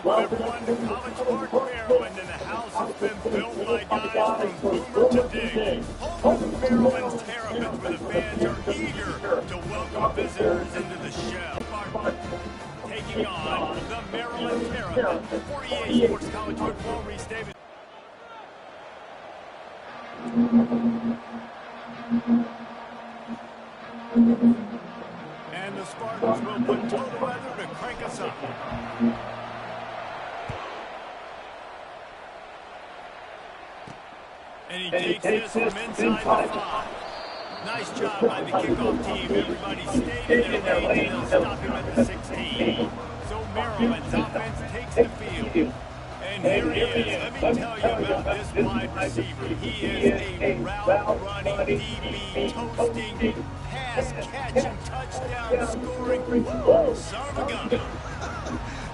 Welcome everyone to College Park, Maryland, and the house has been built by guys from Boomer to Dig. Home of Maryland's Terrapins, where the fans are eager to welcome visitors into the shell. Taking on the Maryland Terrapins. 48 Sports College Football, Reese Davis. And the Spartans will put total weather to crank us up. And he takes this from inside the 5. Nice job by the kickoff team. Everybody stayed in their lane, and they'll stop him at the 16. So Maryland's offense takes the field. And here he is. Let me tell you about this wide receiver. He is a route-running, DB, toasting, pass-catching, touchdown-scoring, son of a gun.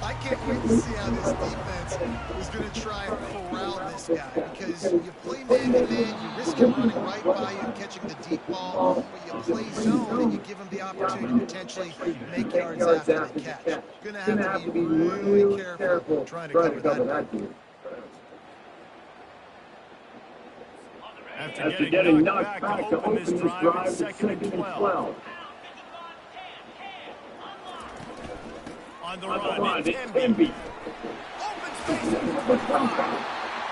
I can't wait to see how this defense is going to try and corral this guy, because you play man-to-man, you risk him running right by you and catching the deep ball, but you play zone and you give him the opportunity to potentially make yards after the catch. You're going to have to be really careful trying to cover that. After getting knocked back to open this drive, it's 2nd and 12. On the run, it's Emby. Open space at the 5.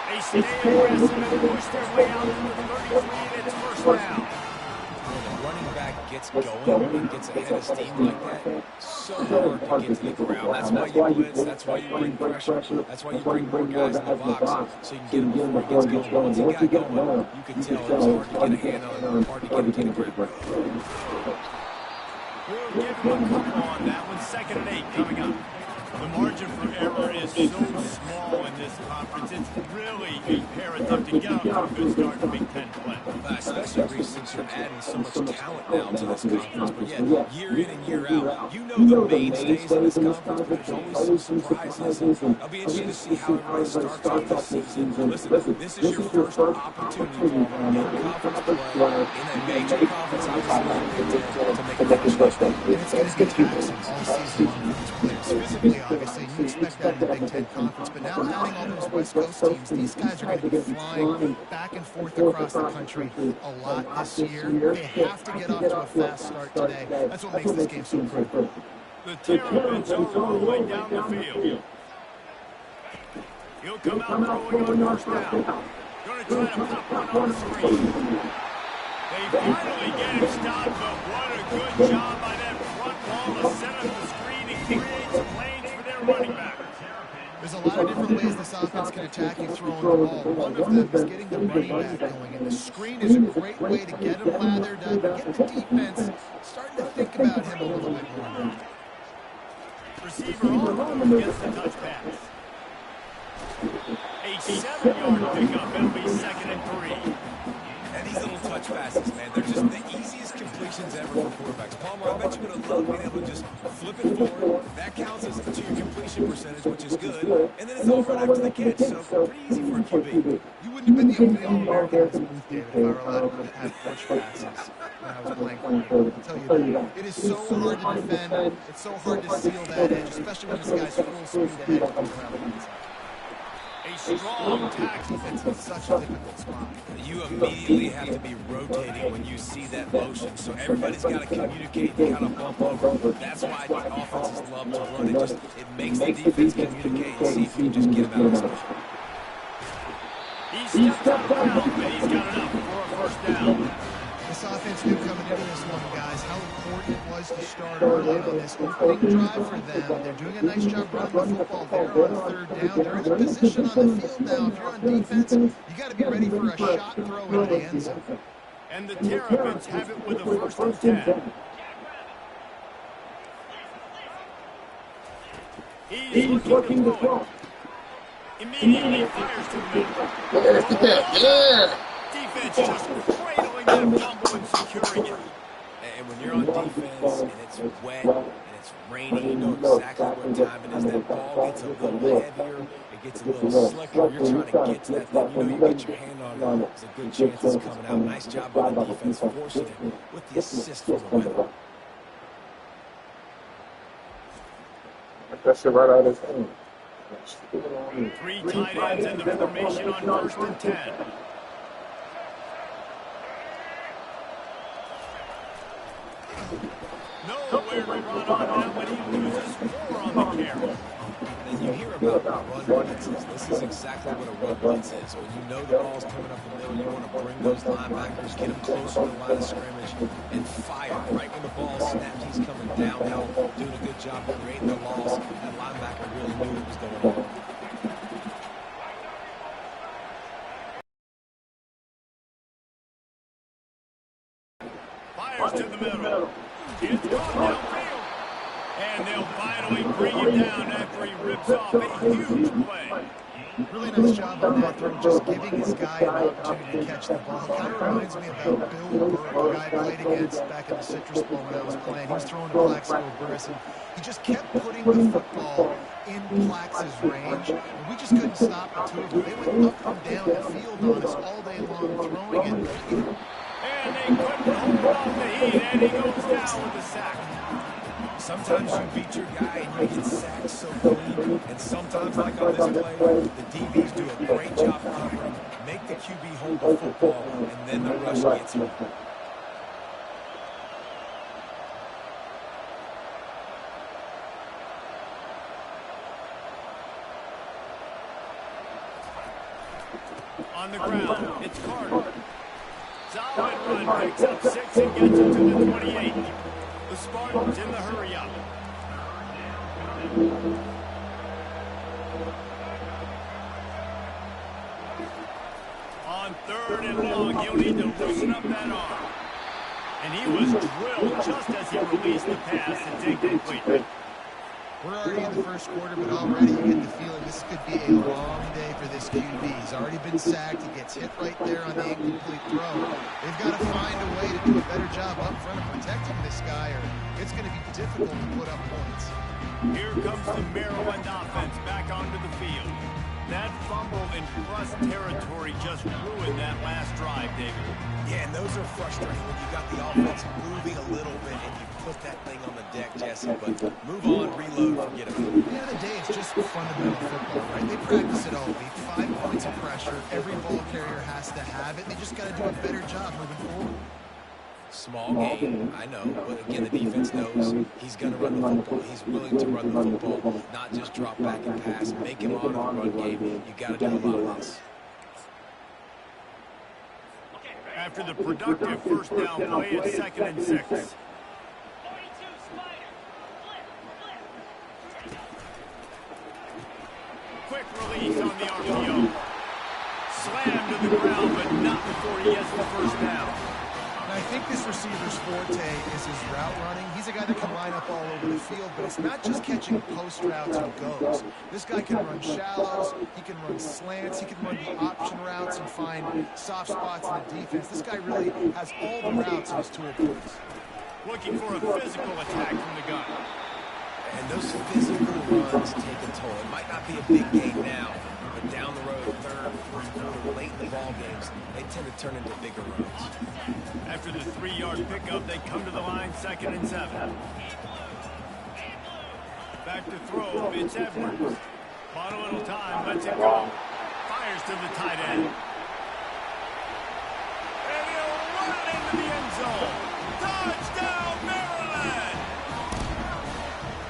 They stay aggressive and push their way out to the 33, and it's first down. When the running back gets going and gets ahead of steam like that, so hard to get to the corral. That's why you blitz, that's why you bring pressure, that's why you bring more guys in the box, so you can get him before he gets going. Once he got going, you could tell it was hard to get a hand on him, hard to get him to the ground. We'll give him a couple on that one. 2nd and 8 coming up. The margin for error is so small in this conference. It's really imperative to get off to a good start in Big Ten play. Especially since you're adding so much talent now to this conference. But yet, year in and year out, you know the mainstays in this conference, but there's always some surprises. I'll be interested to see how everybody starts off this season. Listen, this is your first opportunity in conference play, in a major conference, obviously, to make a first step. And it's going to be taxing all season long for these players. Physically, obviously, you expect that in the Big Ten Conference, but now adding all those West Coast teams, these guys are going to be flying back and forth across the country a lot this year. They have to get off to a fast start today. That's what makes this game so critical. The Terrapins are rolling down the field. He'll come out throwing on first down. Going to try to pop one on the screen. They finally get him stopped, but what a good job by that front wall to set up the screen and create some lanes for their running back. There's a lot of different ways this offense can attack you throwing the ball. One of them is getting the running back going, and the screen is a great way to get him lathered up, get the defense starting to think about him a little bit more. Receiver on gets the touch pass. A 7-yard pickup. It'll be 2nd and 3. And these little touch passes, man, they're just the easiest completions ever for quarterbacks. Palmer, I bet you would have loved being able to just flip it forward. That counts as to your completion percentage, which is good. And then it's all right after the catch, so pretty easy for a QB. You wouldn't have been the only All-American in this booth, David, if I were allowed to have touch passes when I was playing quarterback. I'll tell you that. It is so hard to defend. It's so hard to seal that edge, especially when this guy's full speed ahead and comes around the inside. A strong tackle. Defense is such a difficult spot. You immediately have to be rotating when you see that motion, so everybody's got to communicate and kind of bump over. That's why the offenses love to run. It makes the defense communicate and see if you can just get them out of this motion. He stepped out of bounds, but he's got enough for a first down. This offense knew coming into this one, guys, how important it was to start early on this opening drive for them. They're doing a nice job running the football there on 3rd down. They're in a position on the field now. If you're on defense, you got to be ready for a shot throw into the end zone. And the Terrapins have it with a 1st and 10. He's looking to throw it. Immediately fires to the middle. Yeah, let's get that. Yeah. Defense just cradling that fumble and securing it. And when you're on defense and it's wet and it's rainy, you know exactly what time it is. That ball gets a little heavier. It gets a little slicker. You're trying to get to that thing. You know you get your hand on it. There's a good chance it's coming out. Nice job by the defense forcing it with the assist from the weather. That shit right out of his hand. 3 tight ends in the formation on 1st and 10. Nowhere to run on that when he loses 4 on the carry. And you hear about run blitzes. This is exactly what a run blitz is. When you know the ball's coming up the middle, you want to bring those linebackers, get them closer to the line of scrimmage, and fire. Right when the ball snaps, he's coming downhill, doing a good job of creating the loss. That linebacker really knew what was going on. Fires to the middle. It's gone downfield. And they'll finally bring him down after he rips off a huge play. Really nice job on that throw, just giving his guy an opportunity to catch the ball. It kind of reminds me about Bill Burke, a guy I played against back in the Citrus Bowl when I was playing. He was throwing to Plaxico Burress, and he just kept putting the football in Plax's range, and we just couldn't stop the two of them. They went up and down the field on us all day long throwing it. And they couldn't hold off the heat, and he goes down with the sack. Sometimes you beat your guy and you get sacked so clean, and sometimes, like on this play, the DBs do a great job covering, make the QB hold the football, and then the rush gets him. On the ground, it's Carter. Solid run, picks up 6 and gets it to the 28. The Spartans in the hurry-up. On 3rd and long, he'll need to loosen up that arm. And he was drilled just as he released the pass and take complete. We're already in the first quarter, but already you get the feeling this could be a long day for this QB. He's already been sacked. He gets hit right there on the incomplete throw. They've got to find a way to do a better job up front of protecting this guy, or it's going to be difficult to put up points. Here comes the Maryland offense back onto the field. That fumble in plus territory just ruined that last drive, David. Yeah, and those are frustrating when you got the offense moving a little bit and you put that thing on the deck, Jesse. But move on, reload, forget about it. At the end of the day, it's just fundamental football, right? They practice it all week. 5 points of pressure. Every ball carrier has to have it. They just got to do a better job moving forward. Small game, I know, but again, the defense knows he's going to run the football. He's willing to run the football, not just drop back and pass. Make him honor the run game. You got to do a lot of this. After the productive first down play, it's 2nd and 6. Quick release on the RPO. Slammed to the ground, but not before he gets the first down. And I think this receiver's forte is his route running. He's a guy that can line up all over the field, but it's not just catching post routes and goes. This guy can run shallows, he can run slants, he can run the option routes and find soft spots in the defense. This guy really has all the routes in his toolbox. Looking for a physical attack from the gun. And those physical runs take a toll. It might not be a big game now, but down the road, 3rd, 4th quarter, late in the ball games, they tend to turn into bigger runs. After the 3-yard pickup, they come to the line 2nd and 7. Back to throw, it's Edwards. Bought a little time, lets it go. Fires to the tight end. And he'll run it into the end zone. Touchdown, Maryland!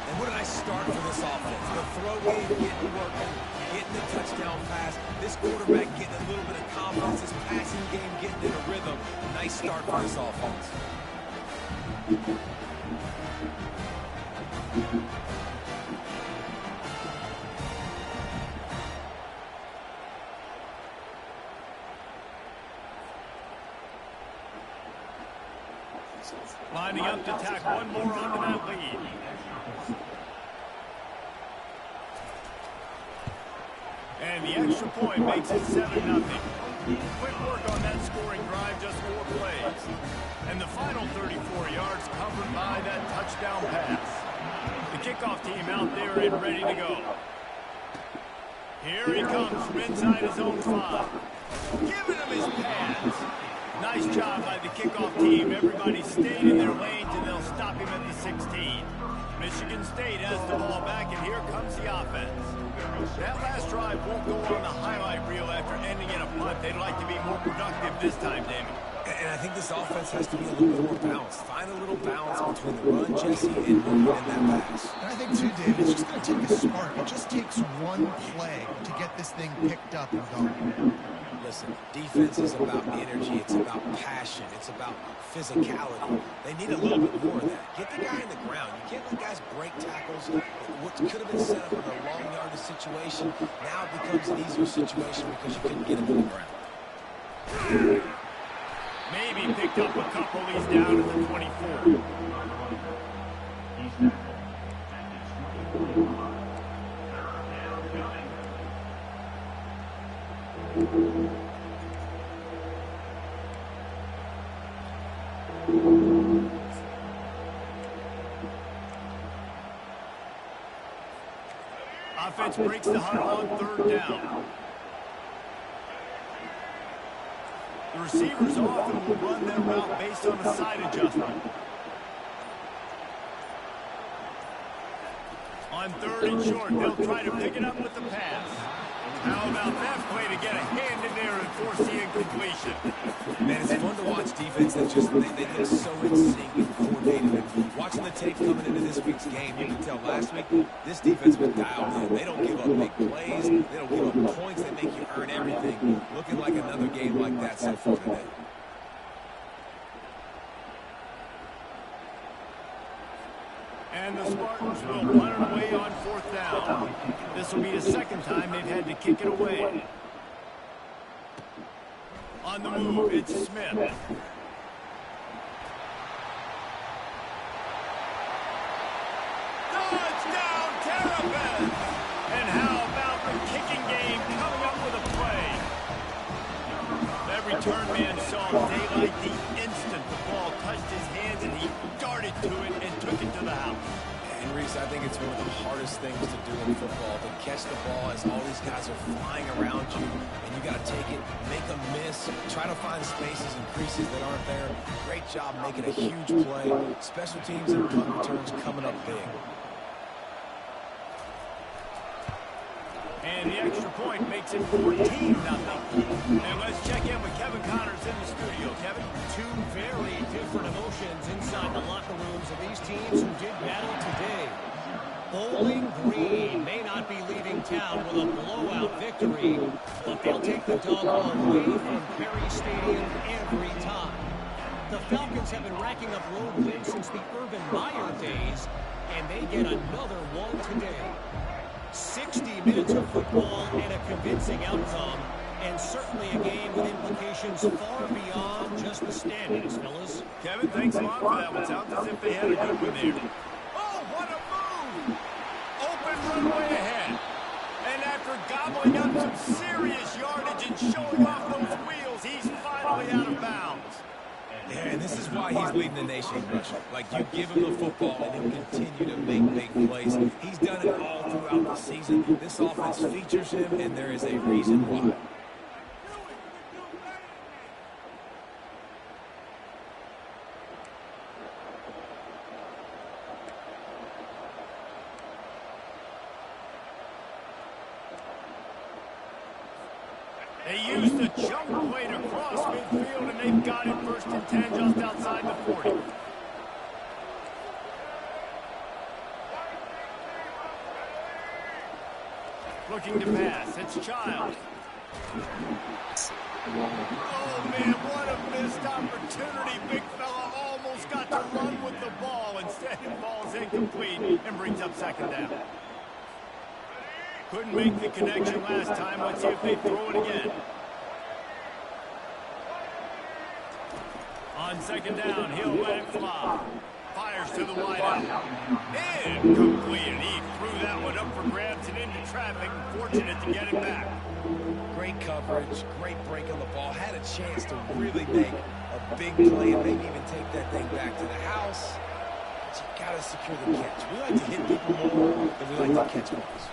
And what a nice start for this offense. The throw game getting working, getting the touchdown pass. This quarterback getting a little bit of confidence. This passing game getting in a rhythm. Nice start for this offense. Lining up to tack one more onto that lead. And the extra point makes it 7-0. Quick work on that scoring drive, just 4 plays. And the final 34 yards covered by that touchdown pass. The kickoff team out there and ready to go. Here he comes from inside his own 5. Giving him his pads. Nice job by the kickoff team. Everybody stayed in their lanes, and they'll stop him at the 16. Michigan State has the ball back, and here comes the offense. That last drive won't go on the highlight reel after ending in a punt. They'd like to be more productive this time, David. And I think this offense has to be a little bit more balanced. Find a little balance between the run, Jesse, and that pass. And I think, too, David, it's just going to take a spark. It just takes one play to get this thing picked up and going. Listen, defense is about energy. It's about passion. It's about physicality. They need a little bit more of that. Get the guy in the ground. You can't let guys break tackles. What could have been set up in a long yardage situation now becomes an easier situation because you couldn't get him in the ground. Maybe picked up a couple. He's down at the 24. Offense breaks the huddle on 3rd down. The receivers often will run their route based on a side adjustment. On 3rd and short, they'll try to pick it up with the pass. How about that play to get a hand in there and force the incompletion? Man, it's fun to watch defense that just, they look so in sync and coordinated. And watching the tape coming into this week's game, you can tell last week, this defense was dialed in. They don't give up big plays. They don't give up points. They make you earn everything. Looking like another game like that so far today. And the Spartans will punt it away on 4th down. This will be the 2nd time they've had to kick it away. On the move, it's Smith. Touchdown, Terrapin! And how about the kicking game coming up with a play? That return man saw daylight the instant the ball touched his hands, and he darted to it and took it to the house. And Reese, I think it's one of the hardest things to do in football, to catch the ball as all these guys are flying around you, and you got to take it, make a miss, try to find spaces and creases that aren't there. Great job making a huge play. Special teams and punt returns coming up big. And the extra point makes it 14-0. And let's check in with Kevin Connors in the studio. Kevin? Two very different emotions inside the locker rooms of these teams who did battle today. Bowling Green may not be leaving town with a blowout victory, but they'll take the dog away from Perry Stadium every time. The Falcons have been racking up road wins since the Urban Meyer days, and they get another one today. 60 minutes of football and a convincing outcome, and certainly a game with implications far beyond just the standings, fellas. Kevin, thanks a lot for that one. Sounds as if they had a good one there. Oh, what a move! Open runway ahead. And after gobbling up some serious yardage and showing off those wheels, he's finally out of bounds. Yeah, and this is why he's leading the nation in rushing. Like, you give him the football, and he'll continue to make big plays. He's done it all throughout the season. This offense features him, and there is a reason why. They used the jump play to cross midfield, and they've got it 1st and 10 just outside the 40. Looking to pass. It's Child. Oh, man, what a missed opportunity. Big fella almost got to run with the ball. Instead, it falls incomplete and brings up 2nd down. Couldn't make the connection last time. Let's see if they throw it again. On 2nd down, he'll let it fly. Fires to the wideout. Incomplete, and he threw that one up for grabs and into traffic and fortunate to get it back. Great coverage, great break on the ball. Had a chance to really make a big play and maybe even take that thing back to the house. But you got to secure the catch. We like to hit people more than we like to catch balls.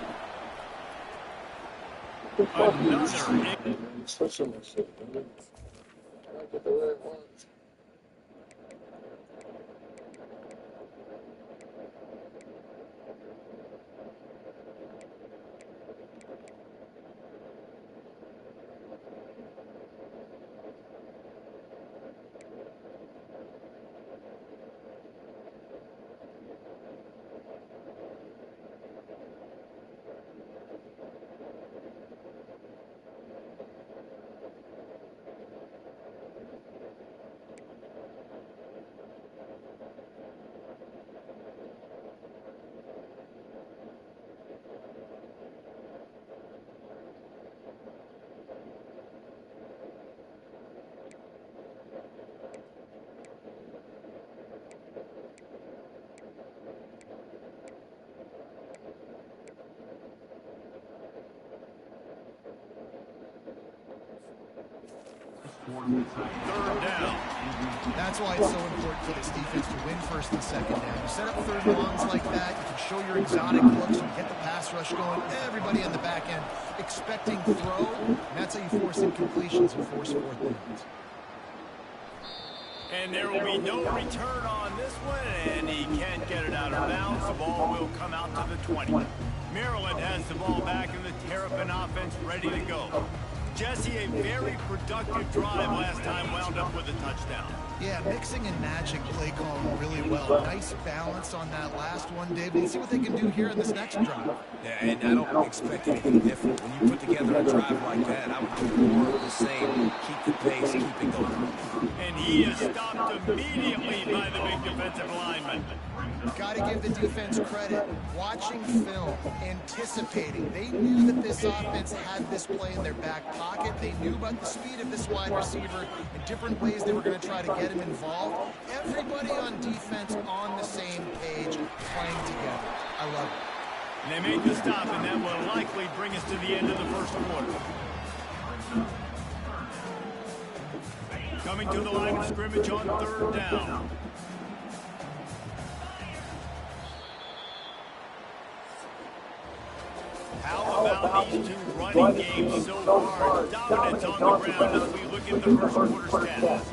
Third down. That's why it's so important for this defense to win first and second down. You set up third and longs like that, you can show your exotic looks, you get the pass rush going, everybody on the back end expecting throw, and that's how you force incompletions and force fourth downs. And there will be no return on this one, and he can't get it out of bounds. The ball will come out to the 20. Maryland has the ball back, and the Terrapin offense ready to go. Jesse, a very productive drive last time, wound up with a touchdown. Yeah, mixing and matching play calling really well. Nice balance on that last one, David. Let's see what they can do here in this next drive. Yeah, and I don't expect anything different. When you put together a drive like that, I would do more of the same. Keep the pace, keep it going. And he is stopped immediately by the big defensive lineman. Got to give the defense credit. Watching film, anticipating. They knew that this offense had this play in their back pocket. They knew about the speed of this wide receiver and different ways they were going to try to get him involved. Everybody on defense on the same page, playing together. I love it. And they made the stop, and that will likely bring us to the end of the first quarter. Coming to the line of scrimmage on third down. How about these two running games so far? Dominance on the ground as we look at the first quarter stats.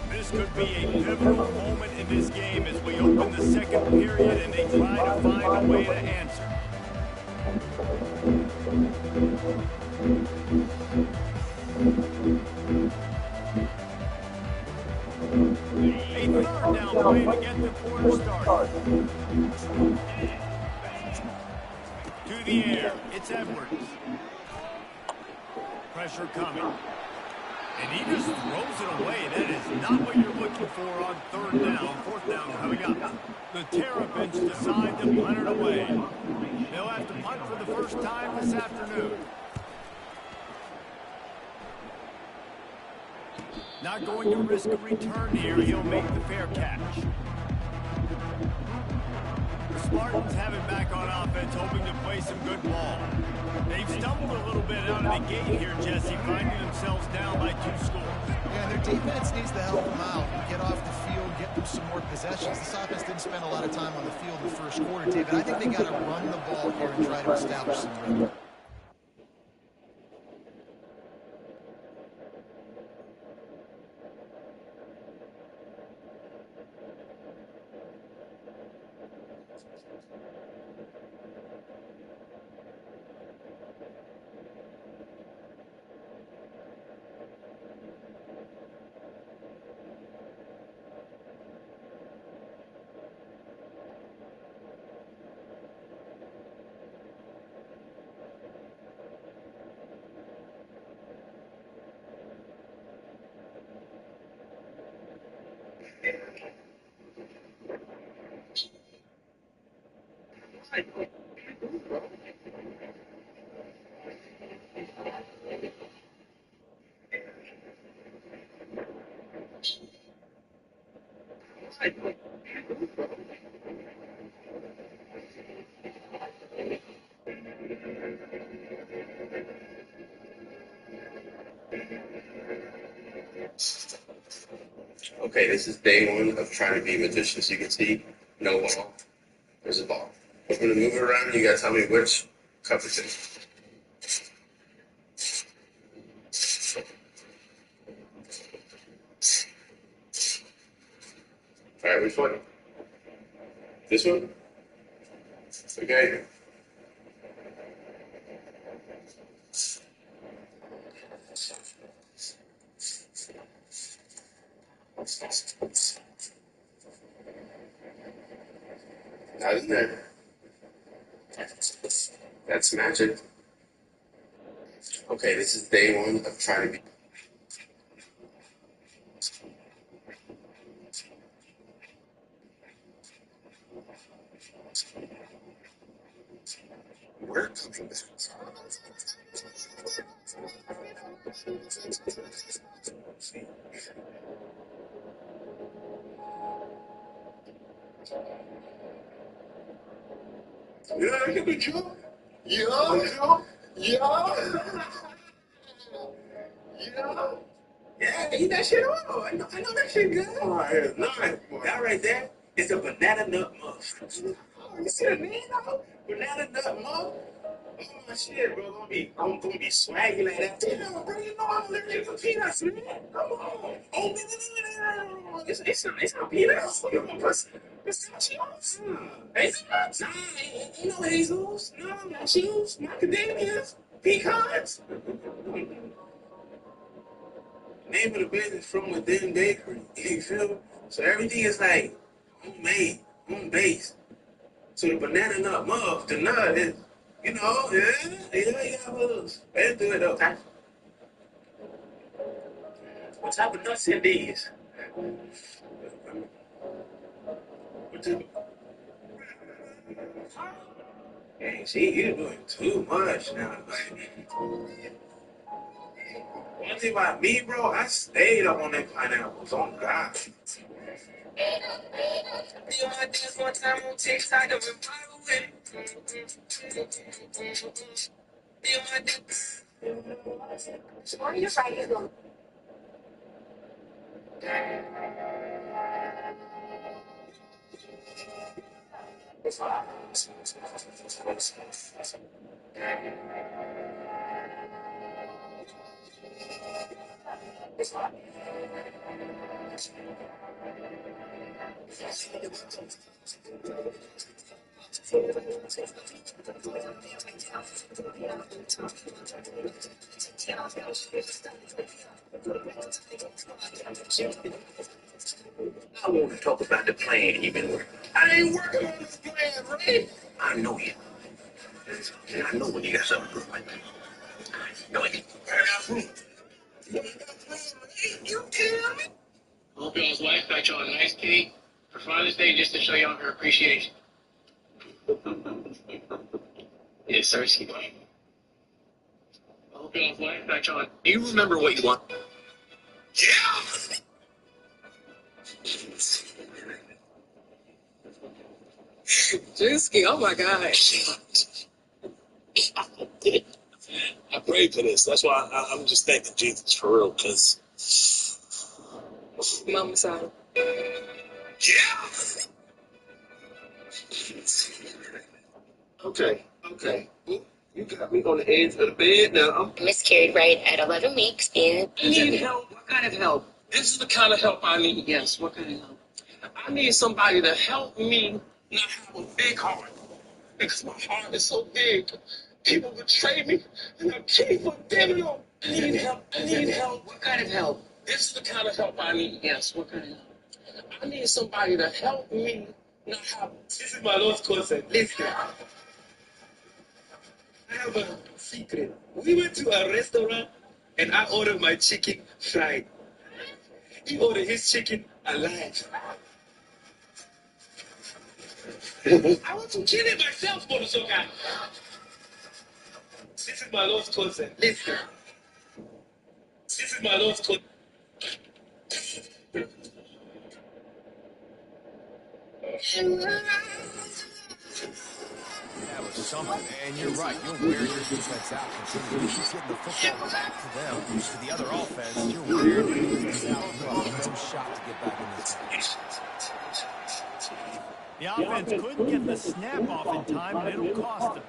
This could be a pivotal moment in this game as we open the second period and they try to find a way to answer. A third down play to get the quarter started. To the air, it's Edwards. Pressure coming. And he just throws it away. That is not what you're looking for on third down. Fourth down coming up. The Terrapins decide to punt it away. They'll have to punt for the first time this afternoon. Not going to risk a return here. He'll make the fair catch. The Spartans have it back on offense, hoping to play some good ball. They've stumbled a little bit out of the gate here, Jesse, finding themselves down by 2 scores. Yeah, their defense needs to help them out and get off the field, get them some more possessions. This offense didn't spend a lot of time on the field in the first quarter, David. I think they got to run the ball here and try to establish some rhythm. Okay, this is day one of trying to be magicians. You can see no ball. There's a ball. I'm gonna move it around. You gotta tell me which cup it's in. All right, which one? This one? Okay. Now, isn't that? That's magic. Okay, this is day one of trying to be. We're coming back. Yeah, I can be Joe. Yeah. Yeah, eat that shit up. I know that shit good. All right, that right there is a banana nut muff. Oh, you see the name though? Banana nut muff. Oh my shit, bro. I'm gonna be swaggy like that. Yeah, bro, you know I'm allergic to peanuts, man. Come on. Oh, no. It's not peanuts. You're gonna put pistachios. Hazelnuts? Nah, ain't no hazels. No, cashews, macadamias, pecans. Name of the business from within bakery. You feel me? So everything is like homemade, home based. So the banana nut muff, the nut is, you know, you got those. Let's do it though. What type of nuts in these? What type of... Hey, see, you're doing too much now. One thing about me, bro, I stayed up on them pineapples. On God. Do my dance one time on TikTok, I've been viral with it. Do my dance. Sure, you're right. I want to talk about the plan you've been working. I ain't working on this plan, right? I know you. I know when you got something good like that. I know it. You tell me. Hope y'all's wife got y'all a nice cake for Father's Day just to show y'all her appreciation. Yes, sir, she will. I hope y'all's wife got y'all. Do you remember what you want? Yeah! Drewski, oh my God. I prayed for this. That's why I'm just thanking Jesus for real, because. Mama sorry. Yeah! Okay. You got me on the edge of the bed now. Miscarried right at 11 weeks and... I need help. What kind of help? This is the kind of help I need. Yes, what kind of help? I need somebody to help me not have a big heart. Because my heart is so big. People betray me, and I keep forgiving them. I need help. What kind of help? This is the kind of help I need. Yes, what kind of help? I need somebody to help me not have... This is my lost cousin. Listen. I have a secret. We went to a restaurant, and I ordered my chicken fried. He ordered his chicken alive. I want to kill it myself, Motherfucker. This is my lost cousin. Listen. This is my lost cousin. That was something, and you're right. You'll wear your defense out continually. Keep getting the football back to them. To the other offense, you're wearing your defense out. You have no shot to get back in this game. The offense couldn't get the snap off in time, and it'll cost them.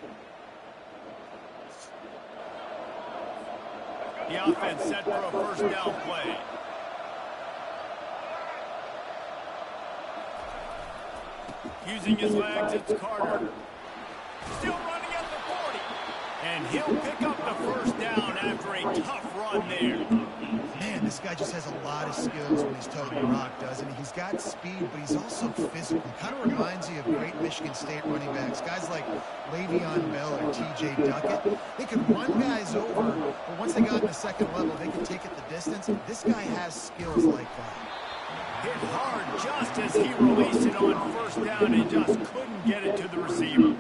The offense set for a first down play. Using his legs, it's Carter. Still running at the 40. And he'll pick up the first down after a tough run there. Man, this guy just has a lot of skills when he's toting the rock, doesn't he? He's got speed, but he's also physical. Kind of reminds you of great Michigan State running backs. Guys like Le'Veon Bell or T.J. Duckett. They could run guys over, but once they got in the second level, they could take it the distance. This guy has skills like that. Hit hard just as he released it on first down and just couldn't get it to the receiver.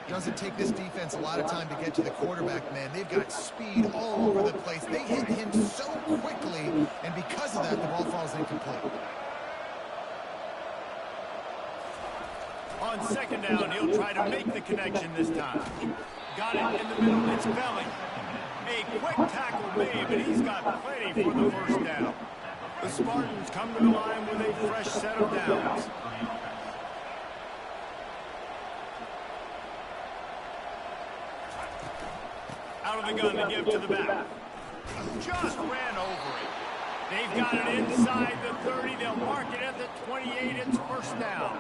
Doesn't take this defense a lot of time to get to the quarterback, man. They've got speed all over the place. They hit him so quickly, and because of that, the ball falls incomplete. On second down, he'll try to make the connection this time. Got it in the middle. It's Belly. A quick tackle made, but he's got plenty for the first down. The Spartans come to the line with a fresh set of downs. Out of the gun to give to the back. Just ran over it. They've got it inside the 30. They'll mark it at the 28. It's first down.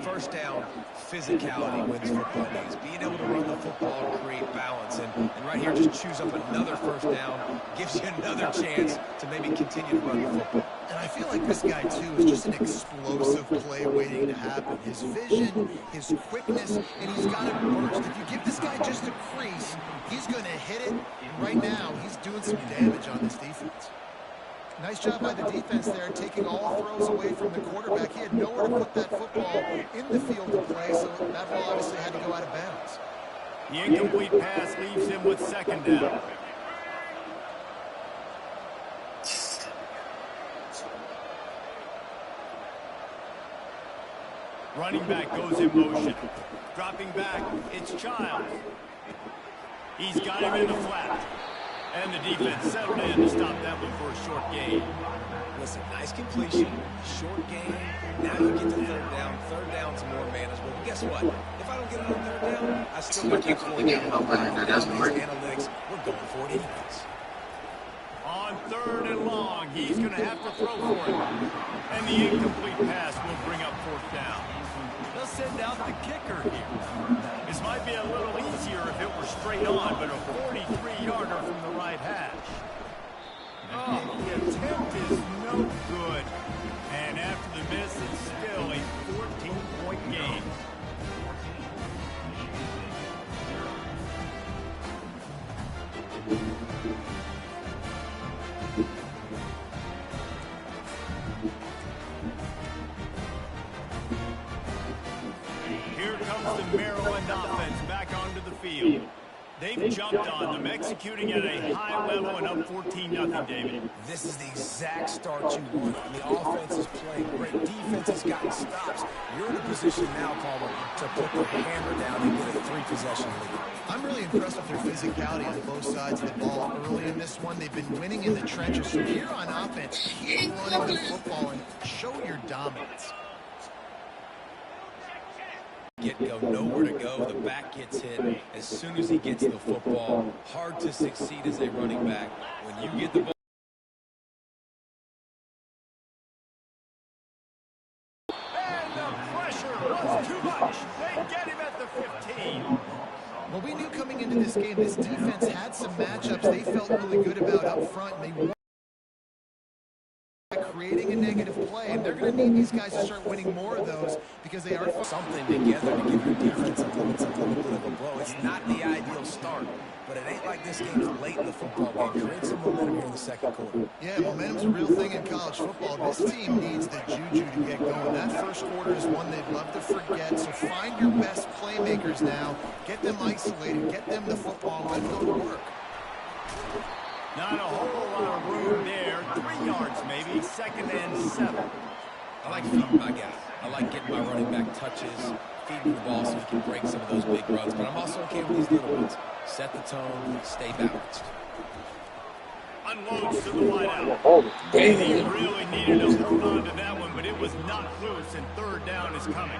First down, physicality wins football games. Being able to run the football and create balance. And right here, just choose up another first down. Gives you another chance to maybe continue to run the football. And I feel like this guy, too, is just an explosive play waiting to happen. His vision, his quickness, and he's got it burst. If you give this guy just a crease, he's going to hit it. And right now, he's doing some damage on this defense. Nice job by the defense there, taking all throws away from the quarterback. He had nowhere to put that football in the field to play, so that ball obviously had to go out of bounds. The incomplete pass leaves him with second down. Running back goes in motion. Dropping back, it's Childs. He's got him in the flat. And the defense settled in to stop that one for a short gain. Listen, nice completion, short gain. Now you get to third down. Third down's more manageable. But guess what? If I don't get it on third down, I still got that fourth down. Analytics, we're going for it anyways. On third and long, he's going to have to throw for it. And the incomplete pass will bring up fourth down. They'll send out the kicker here. This might be a little easier if it were straight on, but a 43-yarder from the right hash. Oh, the attempt is no good. And after the miss, it's still a 14-point game. Here comes the Maryland offense back onto the field. They've jumped on them, executing at a high level and up 14-0, David. This is the exact start you want. And the offense is playing great. Defense has gotten stops. You're in a position now, Palmer, to put the hammer down and get a three-possession lead. I'm really impressed with their physicality on both sides of the ball early in this one. They've been winning in the trenches. So here on offense, keep running the football and show your dominance. Go nowhere to go. The back gets hit as soon as he gets the football. Hard to succeed as a running back when you get the ball. And the pressure was too much. They get him at the 15. Well, we knew coming into this game, this defense had some matchups they felt really good about up front. And they won creating a negative play, and they're going to need these guys to start winning more of those because they are something together to give your defense a little bit of a blow. It's not the ideal start, but it ain't like this game's late in the football game. Create some momentum here in the second quarter. Yeah, momentum's a real thing in college football. This team needs the juju to get going. That first quarter is one they'd love to forget, so find your best playmakers now. Get them isolated, get them the football, let them go to work. Not a whole lot of room there. 3 yards maybe. Second and 7. I like feeding my guy. I like getting my running back touches, feeding the ball so he can break some of those big runs. But I'm also okay with these little ones. Set the tone, stay balanced. Unloads to the wideout. Oh, And he damn. really needed to hold on to that one, but it was not loose, and third down is coming.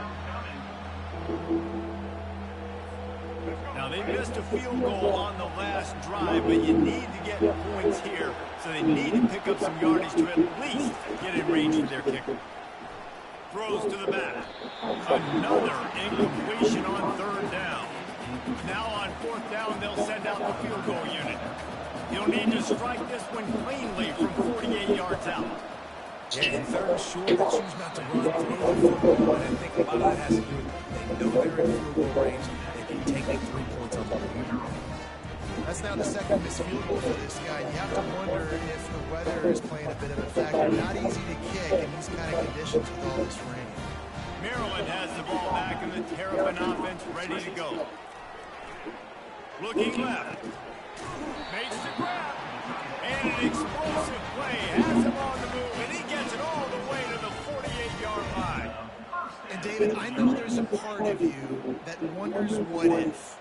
Now, they missed a field goal on the last drive, but you need to get points here, so they need to pick up some yardage to at least get in range of their kicker. Throws to the back. Another incompletion on third down. Now on fourth down, they'll send out the field goal unit. He'll need to strike this one cleanly from 48 yards out. Yeah, and third and short, they choose not to run, throw the football, and I think a lot of that has to do with they know they're in field goal range. They can take the 3 points on the board. That's now the second missed field goal for this guy. You have to wonder if the weather is playing a bit of a factor. Not easy to kick in these kind of conditions with all this rain. Maryland has the ball back and the Terrapin offense ready to go. Looking left. Makes the grab. And an explosive play. Has him on the move, and he gets it all the way to the 48-yard line. And David, I know there's a part of you that wonders what if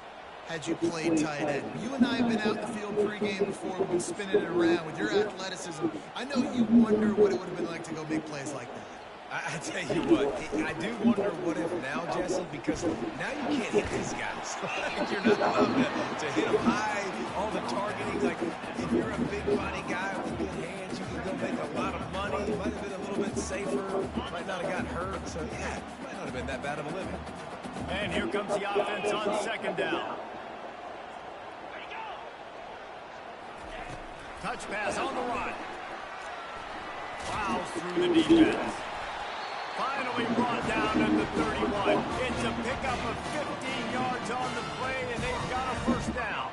had you played tight end. You and I have been out in the field pregame before. We've been spinning it around with your athleticism. I know you wonder what it would have been like to go make plays like that. I tell you what, I do wonder what if now, Jesse, because now you can't hit these guys. You're not allowed to hit them high, all the targeting. Like, if you're a big body guy with good hands, you can go make a lot of money. It might have been a little bit safer. Might not have got hurt. So, yeah, might not have been that bad of a living. And here comes the offense on second down. Touch pass on the run. Plows through the defense. Finally brought down at the 31. It's a pickup of 15 yards on the play, and they've got a first down.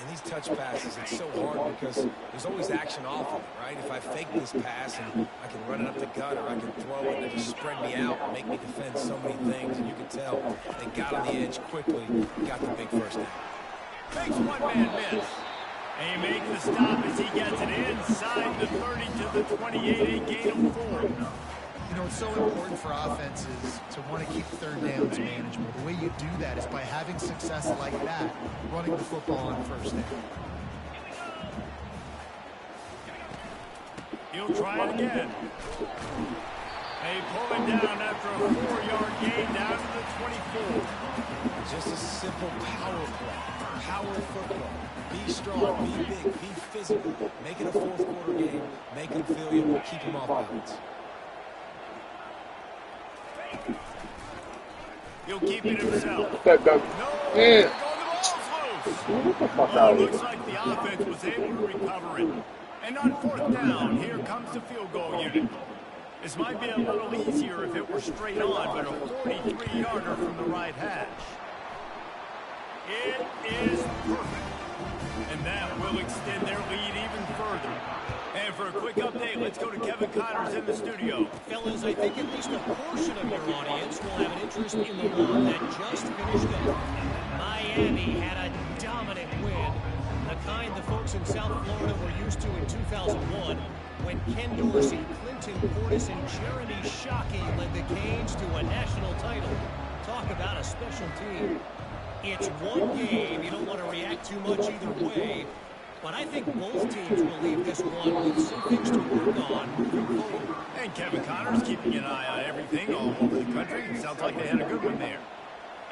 And these touch passes, it's so hard because there's always action off of it, right? If I fake this pass and I can run it up the gut or I can throw it and they just spread me out and make me defend so many things, and you can tell they got on the edge quickly, got the big first down. Makes one-man miss. And he makes the stop as he gets it inside the 30 to the 28, a gain of 4. You know, it's so important for offenses to want to keep third downs manageable. The way you do that is by having success like that, running the football on first down. He'll try it again. They pull him down after a 4-yard gain down to the 24. Just a simple power play. Power football. Be strong, be big, be physical. Make it a fourth quarter game. Make them feel you, keep them off balance. He'll keep it himself. That done. No, Yeah. the ball's loose. Looks like the offense was able to recover it. And on fourth down, here comes the field goal unit. This might be a little easier if it were straight on, but a 43-yarder from the right hash. It is perfect. And that will extend their lead even further. And for a quick update, let's go to Kevin Connors in the studio. Fellas, I think at least a portion of your audience will have an interest in the one that just finished up. Miami had a dominant win, the kind the folks in South Florida were used to in 2001 when Ken Dorsey, Clinton Portis, and Jeremy Shockey led the Canes to a national title. Talk about a special team. It's one game. You don't want to react too much either way. But I think both teams will leave this one with some things to work on moving forward. And Kevin Connors keeping an eye on everything all over the country. It sounds like they had a good one there.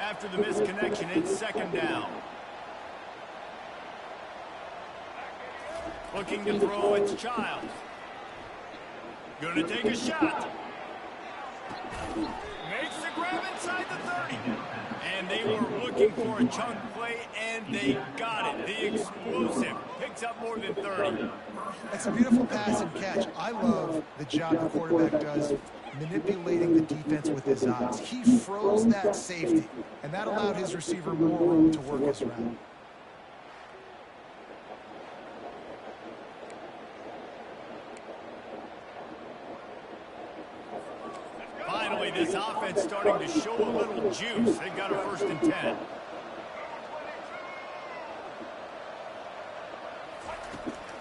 After the misconnection, it's second down. Looking to throw, it's Childs. Gonna take a shot. Makes the grab inside the 30. And they were looking for a chunk play, and they got it. The explosive picks up more than 30. That's a beautiful pass and catch. I love the job the quarterback does manipulating the defense with his eyes. He froze that safety, and that allowed his receiver more room to work his route. Finally, this offense starting to show a little juice. They got a 1st and 10.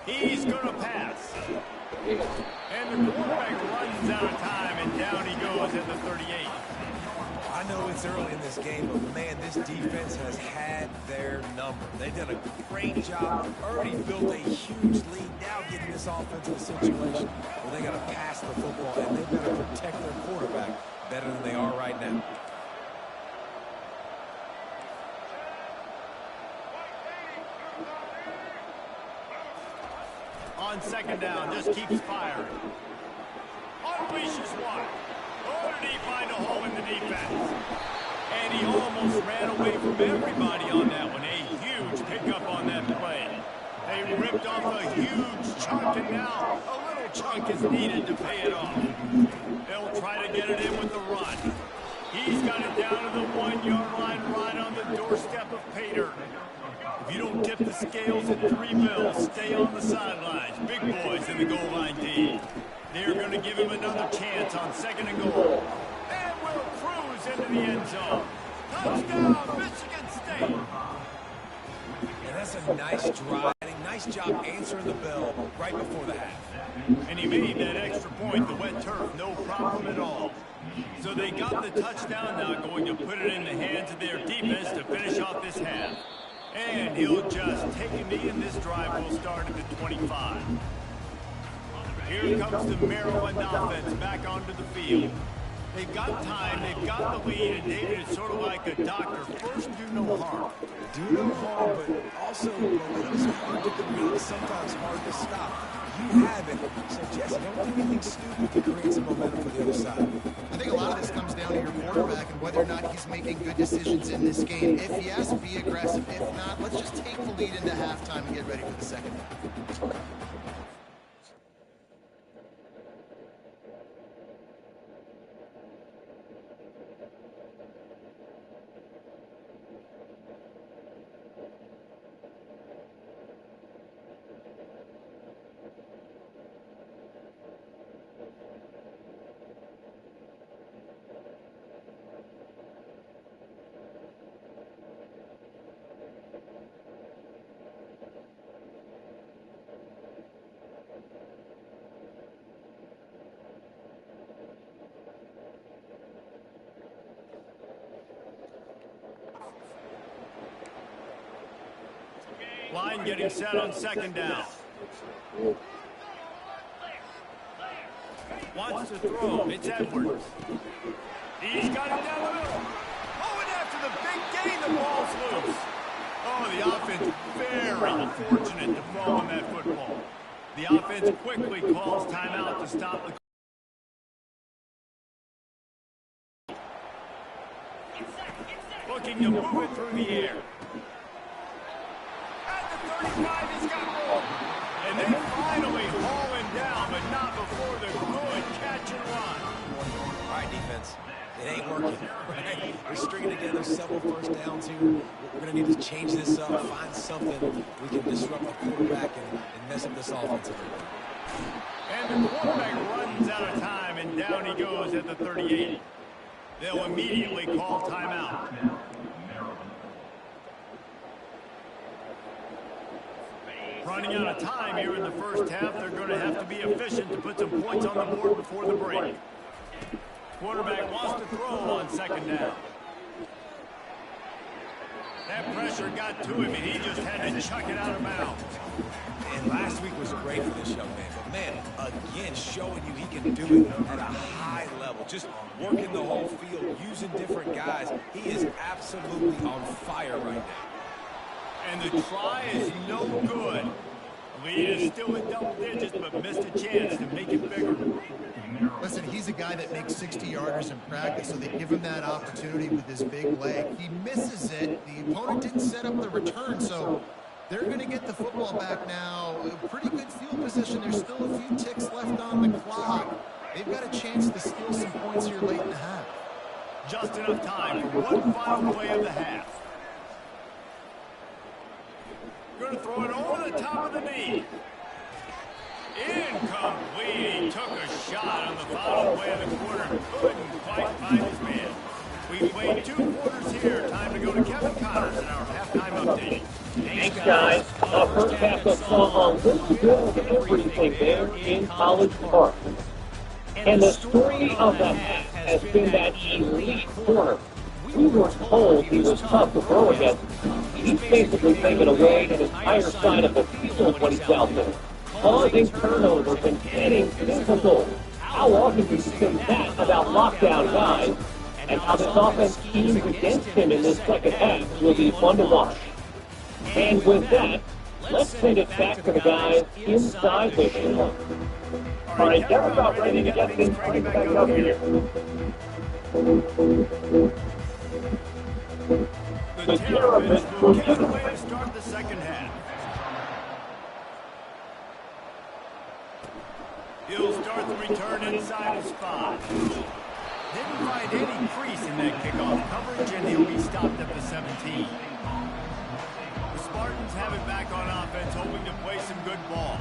He's going to pass. And the quarterback runs out of time, and down he goes goes at the 38. I know it's early in this game, but man, this defense has had their number. They've done a great job, already built a huge lead, now getting this offensive situation where they got to pass the football, and they've got to protect their quarterback better than they are right now. On second down, just keeps firing. Unleashes one. Oh, did he find a hole in the defense? And he almost ran away from everybody on that one. A huge pickup on that play. They ripped off a huge chunk, and now a little chunk is needed to pay it off. They'll try to get it in with the run. He's got it down to the 1-yard line right on the doorstep of pay dirt. If you don't tip the scales at 3 bills, stay on the sidelines. Big boys in the goal line D. They're going to give him another chance on second and goal. And will cruise into the end zone. Touchdown, Michigan State. And that's a nice drive. Nice job answering the bell right before the half. And he made that extra point, the wet turf, no problem at all. So they got the touchdown, now going to put it in the hands of their defense to finish off this half. And he'll just take a knee, and this drive will start at the 25. Here comes the Maryland offense back onto the field. They've got time, they've got the lead, and David is sort of like a doctor. First, do no harm. Do no harm, but also momentum is hard to create, sometimes hard to stop. You have it, so Jesse, don't do anything stupid to create some momentum for the other side. I think a lot of this comes down to your quarterback and whether or not he's making good decisions in this game. If yes, be aggressive. If not, let's just take the lead into halftime and get ready for the second half. Line getting set on second down. Wants to throw. It's Edwards. He's got it down the middle. Oh, and after the big gain, the ball's loose. Oh, the offense very fortunate to fall on that football. The offense quickly calls timeout to stop the looking to move it through the air. At the 35, he's got room. And they finally haul him down, but not before the good catch and run. All right, defense. It ain't working. Right? We're stringing together several first downs here. We're going to need to change this up, find something we can disrupt the quarterback and mess up this offensive. And the quarterback runs out of time, and down he goes at the 38. They'll immediately call timeout. Running out of time here in the first half, they're going to have to be efficient to put some points on the board before the break. Quarterback wants to throw on second down. That pressure got to him, and he just had to chuck it out of bounds. And last week was great for this young man. But, man, again, showing you he can do it at a high level. Just working the whole field, using different guys. He is absolutely on fire right now. And the try is no good. Lead is still in double digits, but missed a chance to make it bigger. Listen, he's a guy that makes 60-yarders in practice, so they give him that opportunity with his big leg. He misses it. The opponent didn't set up the return, so they're going to get the football back now. A pretty good field position. There's still a few ticks left on the clock. They've got a chance to steal some points here late in the half. Just enough time for one final play of the half. Going to throw it over the top of the knee. Incomplete. He took a shot on the final play of the quarter. Couldn't quite find his man. We played 2 quarters here. Time to go to Kevin Connors in our halftime update. Thanks, guys. The first half of football was good everything there in College Park. And the story of the half has been that elite corner. We were told he was tough to throw against. He's basically taken away an entire side of the field when he's out there, causing turnovers and getting physical. How often do you say that about lockdown guys? And how this offense schemes against him in this second half will be fun to watch. And with that, let's send it back to the guys inside the shell. All right, they're about ready to get things cranked back up here. The Terrapins will get away to start the second half. He'll start the return inside his 5. Didn't find any crease in that kickoff coverage, and he'll be stopped at the 17. The Spartans have it back on offense, hoping to play some good ball.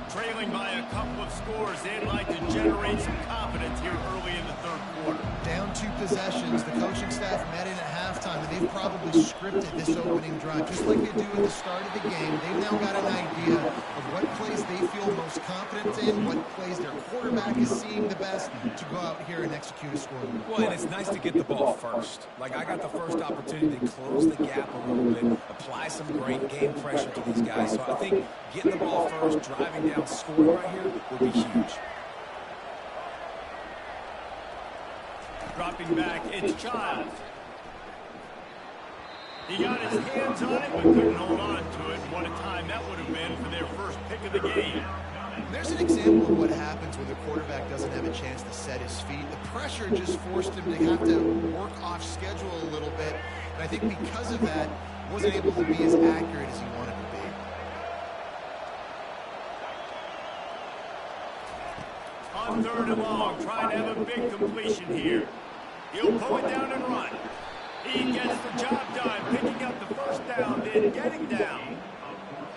Trailing by a couple of scores, they'd like to generate some confidence here early in the third quarter. Down 2 possessions, the coaching staff met in at halftime, and they've probably scripted this opening drive, just like they do at the start of the game. They've now got an idea of what plays they feel most confident in, what plays their quarterback is seeing the best to go out here and execute a score. Well, and it's nice to get the ball first. Like, I got the first opportunity to close the gap a little bit, apply some great game pressure to these guys. So I think getting the ball first, driving down, scoring right here would be huge. Dropping back, it's Childs. He got his hands on it, but couldn't hold on to it. What a time that would have been for their first pick of the game. There's an example of what happens when the quarterback doesn't have a chance to set his feet. The pressure just forced him to have to work off schedule a little bit. And I think because of that, wasn't able to be as accurate as he wanted to be. On 3rd and long, trying to have a big completion here. He'll pull it down and run. He gets the job done, picking up the first down, then getting down.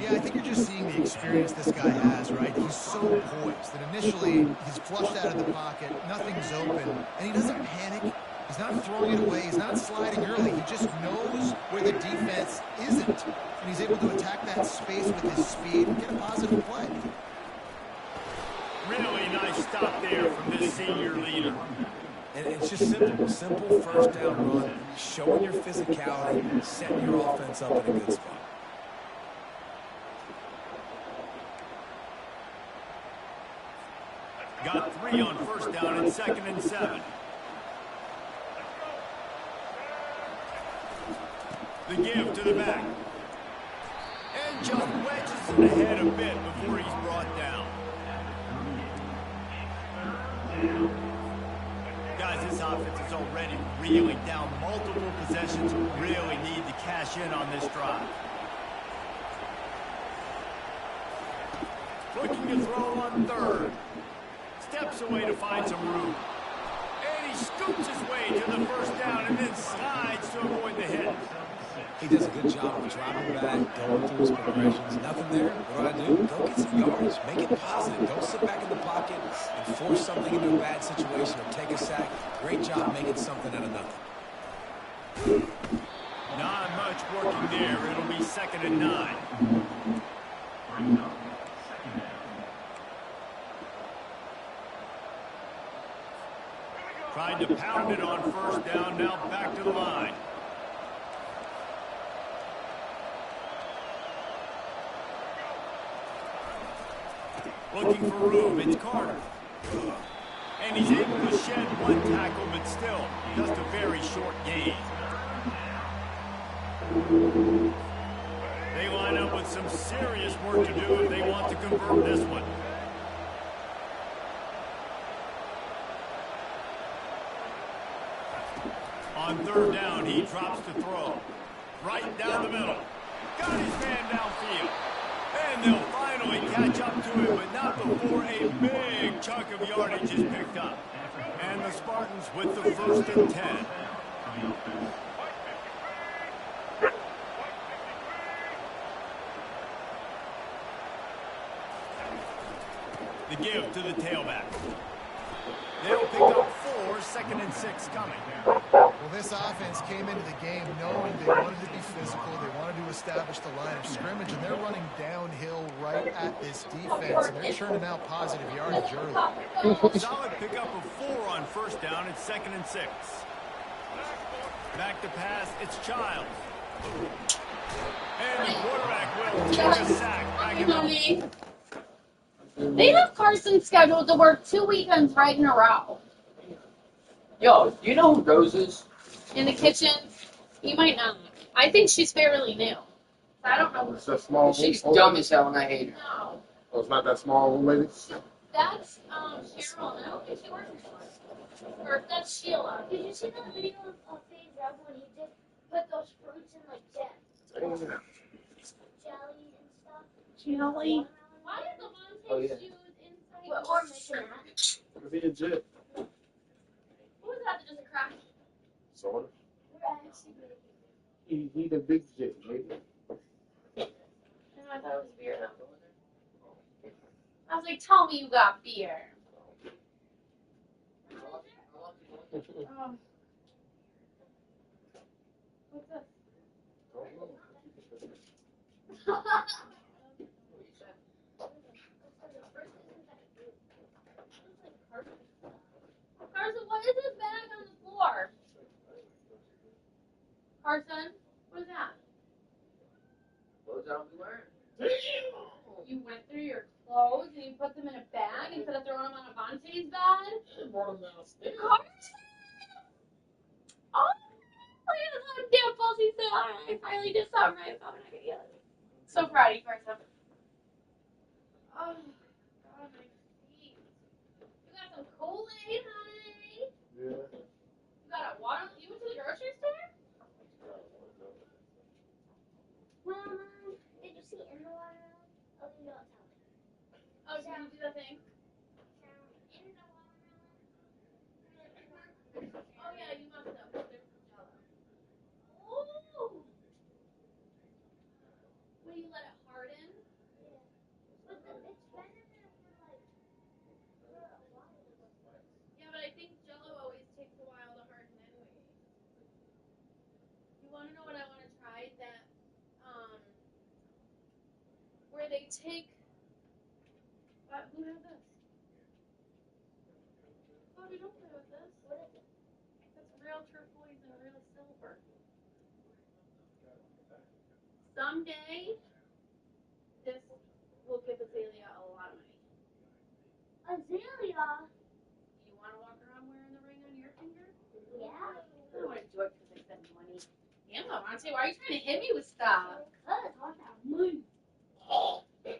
Yeah, I think you're just seeing the experience this guy has, right? He's so poised that initially he's flushed out of the pocket, nothing's open, and he doesn't panic. He's not throwing it away. He's not sliding early. He just knows where the defense isn't, and he's able to attack that space with his speed and get a positive play. Really nice stop there from this senior leader. And it's just simple first down run, showing your physicality, setting your offense up in a good spot. Got 3 on first down and 2nd and 7. The give to the back. And just wedges it ahead a bit before he's brought down. Guys, this offense is already reeling down multiple possessions. Really need to cash in on this drive. Looking to throw on 3rd. Steps away to find some room. And he scoops his way to the first down and then slides to avoid the hit. He does a good job of dropping back, going through his progressions. Nothing there. What do? Go get some yardage. Make it positive. Don't sit back in the pocket and force something into a bad situation or take a sack. Great job making something out of nothing. Not much working there. It'll be 2nd and 9. Tried to pound it on first down. Now back to the line. Looking for room, it's Carter. And he's able to shed 1 tackle, but still, just a very short gain. They line up with some serious work to do if they want to convert this one. On 3rd down, he drops to throw. Right down the middle. Got his man downfield. And they'll finally catch up to him, but not before a big chunk of yardage is picked up. And the Spartans with the 1st and 10. The give to the tailback. They'll pick up 4, 2nd and 6 coming. Well, this offense came into the game knowing they wanted to be physical, they wanted to establish the line of scrimmage, and they're running downhill right at this defense, and they're churning out positive yardage early. Solid pickup of 4 on first down. It's 2nd and 6. Back to pass. It's Childs. And the quarterback will take a sack. Back in the... They have Carson scheduled to work 2 weekends right in a row. Yo, do you know who Rose is? In the kitchen, you might not. I think she's fairly new. I don't know. It's that small She's old dumb lady? as hell and I hate her. No. Oh, it's not that small old lady? That's Cheryl. I don't think she works for. Or that's Sheila. Did you see that video of Faye's Rub when he did put those fruits in like jelly and stuff? Jelly. Why did the Monte shoes inside? What or making that? Because he a jet. Who was that just a crack? Sort of. We're actually making He the big jet, maybe. No, I thought it was beer though. I was like, tell me you got beer. Oh. What's this? Carson, what is this bag on the floor? Carson, what is that? Clothes I don't be wearing. You went through your clothes and you put them in a bag instead of throwing them on Avante's bed? Carson! Oh, look at this damn false. He said, all right, I finally did something right. I'm not gonna yell at you. So proud of you, Carson. Oh, God, my feet. You got some Kool-Aid, honey? Yeah. You got a water? You went to the grocery store? Mom, did you see in the water? Oh, you don't tell me. Oh, did you do the thing? In the water. Oh, yeah, you must have. There's some Jell-O. Ooh! Will you let it harden? Yeah. But it's better than for like for a while. Yeah, but I think Jell-O always takes a while to harden anyway. You want to know what I want to try? That, where they take. Who had this? Bobby, don't play with this. What is it? That's real turquoise and real silver. Someday, this will give Azalea a lot of money. Azalea? You want to walk around wearing the ring on your finger? Yeah. I don't want to do it because I spend money. Damn, Monte, why are you trying to hit me with stuff? Because I have money. Oh, I'm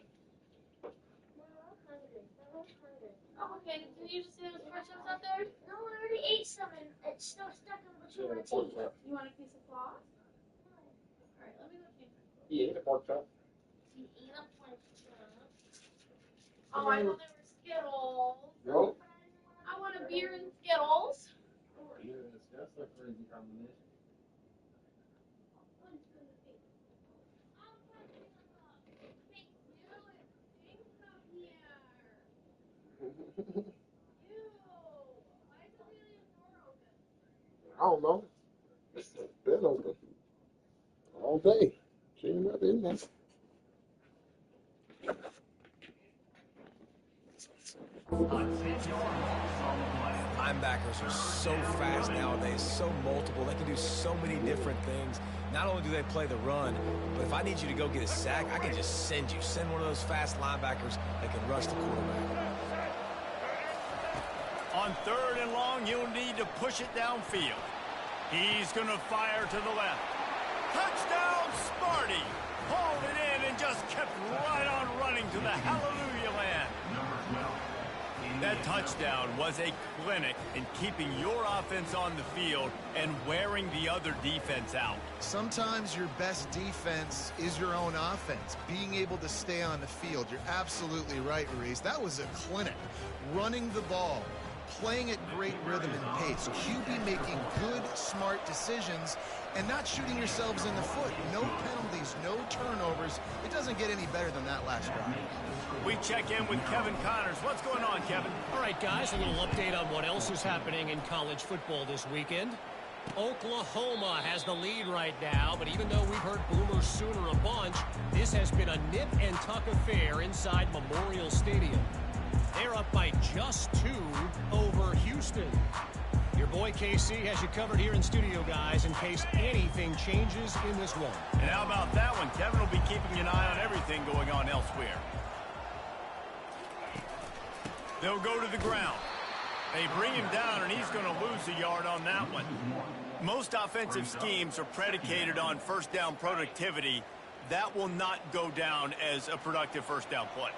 hungry. okay. Did you just see those pork chops out there? No, I already ate some and it's still stuck in between my teeth. You want a piece of cloth? Alright, let me go change. He ate a pork chop. You eat a pork chop. Oh, I thought they were Skittles. No. I want a beer and Skittles. Yeah, that's a crazy combination. I don't know. It's been open all day. She ain't not in there. Linebackers are so fast nowadays, so multiple. They can do so many different things. Not only do they play the run, but if I need you to go get a sack, I can just send one of those fast linebackers that can rush the quarterback. On 3rd and long, you'll need to push it downfield. He's going to fire to the left. Touchdown, Sparty! Hauled it in and just kept right on running to the hallelujah land. That touchdown was a clinic in keeping your offense on the field and wearing the other defense out. Sometimes your best defense is your own offense, being able to stay on the field. You're absolutely right, Reese. That was a clinic. Running the ball, playing at great rhythm and pace, QB making good, smart decisions, and not shooting yourselves in the foot. No penalties, no turnovers. It doesn't get any better than that last drive. We check in with Kevin Connors. What's going on, Kevin? All right, guys, a little update on what else is happening in college football this weekend. Oklahoma has the lead right now, but even though we've heard Boomer Sooner a bunch, this has been a nip-and-tuck affair inside Memorial Stadium. They're up by just 2 over Houston. Your boy KC has you covered here in studio, guys, in case anything changes in this one. And how about that one? Kevin will be keeping an eye on everything going on elsewhere. They'll go to the ground. They bring him down, and he's going to lose a yard on that one. Most offensive schemes are predicated on first down productivity. That will not go down as a productive first down play.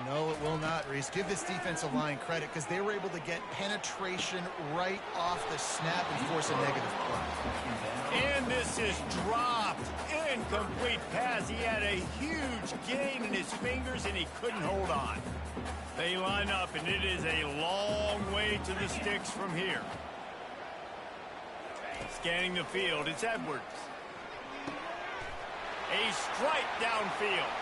No, it will not, Reese. Give this defensive line credit because they were able to get penetration right off the snap and force a negative play. And this is dropped. Incomplete pass. He had a huge gain in his fingers, and he couldn't hold on. They line up, and it is a long way to the sticks from here. Scanning the field, it's Edwards. A strike downfield.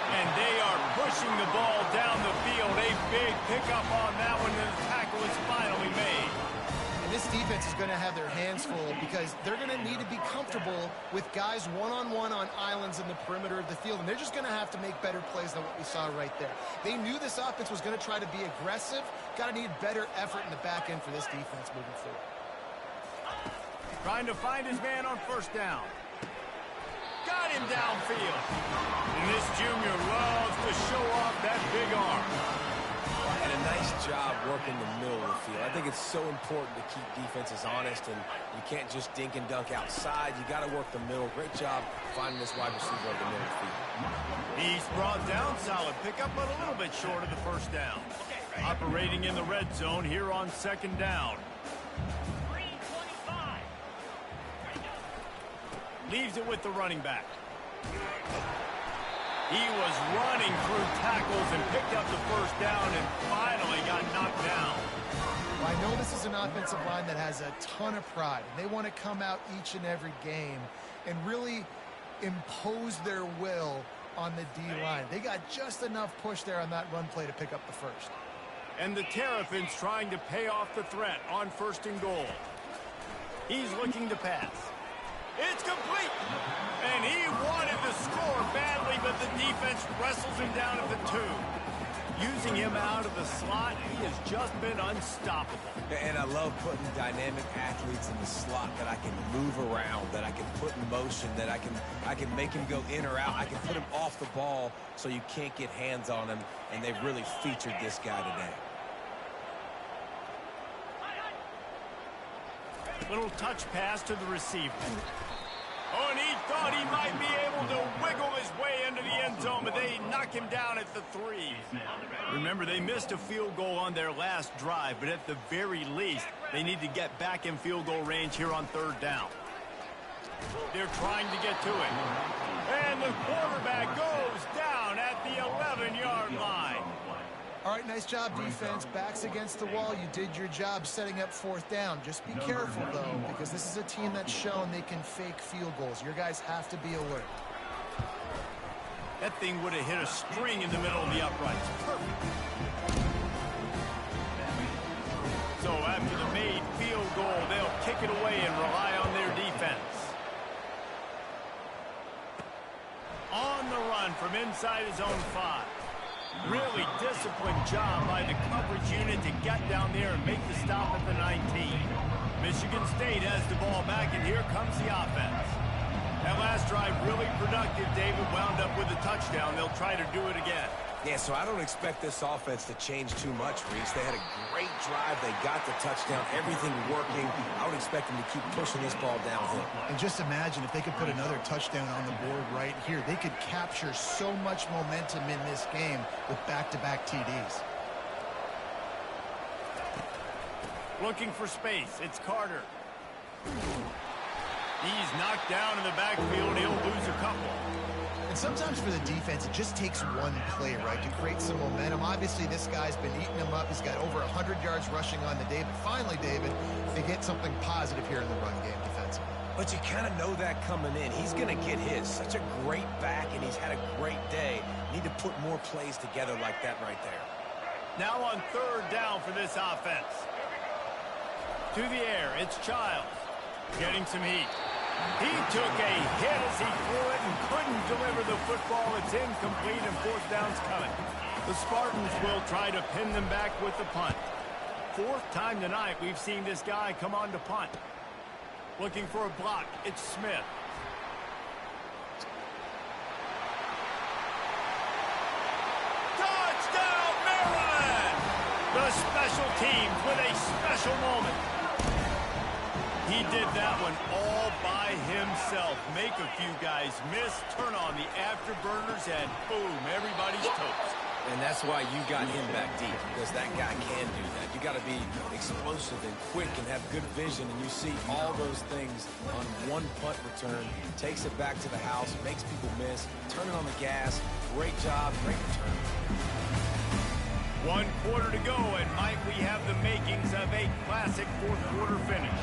And they are pushing the ball down the field. A big pickup on that one, and the tackle is finally made. And this defense is going to have their hands full because they're going to need to be comfortable with guys one-on-one on islands in the perimeter of the field. And they're just going to have to make better plays than what we saw right there. They knew this offense was going to try to be aggressive. Got to need better effort in the back end for this defense moving forward. Trying to find his man on first down. Got him downfield. And this junior loves to show off that big arm. And a nice job working the middle of the field. I think it's so important to keep defenses honest, and you can't just dink and dunk outside. You got to work the middle. Great job finding this wide receiver over the middle of the field. He's brought down, solid pickup, but a little bit short of the first down. Operating in the red zone here on second down. Leaves it with the running back. He was running through tackles and picked up the first down and finally got knocked down. Well, I know this is an offensive line that has a ton of pride. They want to come out each and every game and really impose their will on the D-line. They got just enough push there on that run play to pick up the first. And the Terrapins trying to pay off the threat on first and goal. He's looking to pass. It's complete. And he wanted to score badly, but the defense wrestles him down at the 2. Using him out of the slot, he has just been unstoppable. And I love putting dynamic athletes in the slot that I can move around, that I can put in motion, that I can make him go in or out. I can put him off the ball so you can't get hands on him, and they've really featured this guy today. Little touch pass to the receiver. Oh, and he thought he might be able to wiggle his way into the end zone, but they knock him down at the 3. Remember, they missed a field goal on their last drive, but at the very least, they need to get back in field goal range here on third down. They're trying to get to it. And the quarterback goes down at the 11-yard line. All right, nice job, defense. Backs against the wall. You did your job setting up fourth down. Just be careful, though, because this is a team that's shown they can fake field goals. Your guys have to be alert. That thing would have hit a string in the middle of the uprights. Perfect. So after the made field goal, they'll kick it away and rely on their defense. On the run from inside his own 5. Really disciplined job by the coverage unit to get down there and make the stop at the 19. Michigan State has the ball back, and here comes the offense. That last drive really productive. David wound up with a touchdown. They'll try to do it again. Yeah, so I don't expect this offense to change too much, Reese. They had a great drive. They got the touchdown. Everything working. I would expect them to keep pushing this ball downhill. And just imagine if they could put another touchdown on the board right here. They could capture so much momentum in this game with back-to-back TDs. Looking for space. It's Carter. He's knocked down in the backfield. He'll lose a couple. And sometimes for the defense, it just takes one play, right, to create some momentum. Obviously, this guy's been eating them up. He's got over 100 yards rushing on the day. But finally, David, they get something positive here in the run game defensively. But you kind of know that coming in. He's going to get his. Such a great back, and he's had a great day. Need to put more plays together like that right there. Now on third down for this offense. to the air. It's Childs getting some heat. He took a hit as he threw it and couldn't deliver the football. It's incomplete and fourth down's coming. The Spartans will try to pin them back with the punt. Fourth time tonight we've seen this guy come on to punt. Looking for a block. It's Smith. Touchdown, Maryland! The special teams with a special moment. He did that one all by himself. Make a few guys miss, turn on the afterburners, and boom, everybody's toast. And that's why you got him back deep, because that guy can do that. You got to be explosive and quick and have good vision, and you see all those things on one punt return. Takes it back to the house, makes people miss, turning on the gas. Great job, great return. 1 quarter to go, and might we have the makings of a classic fourth quarter finish.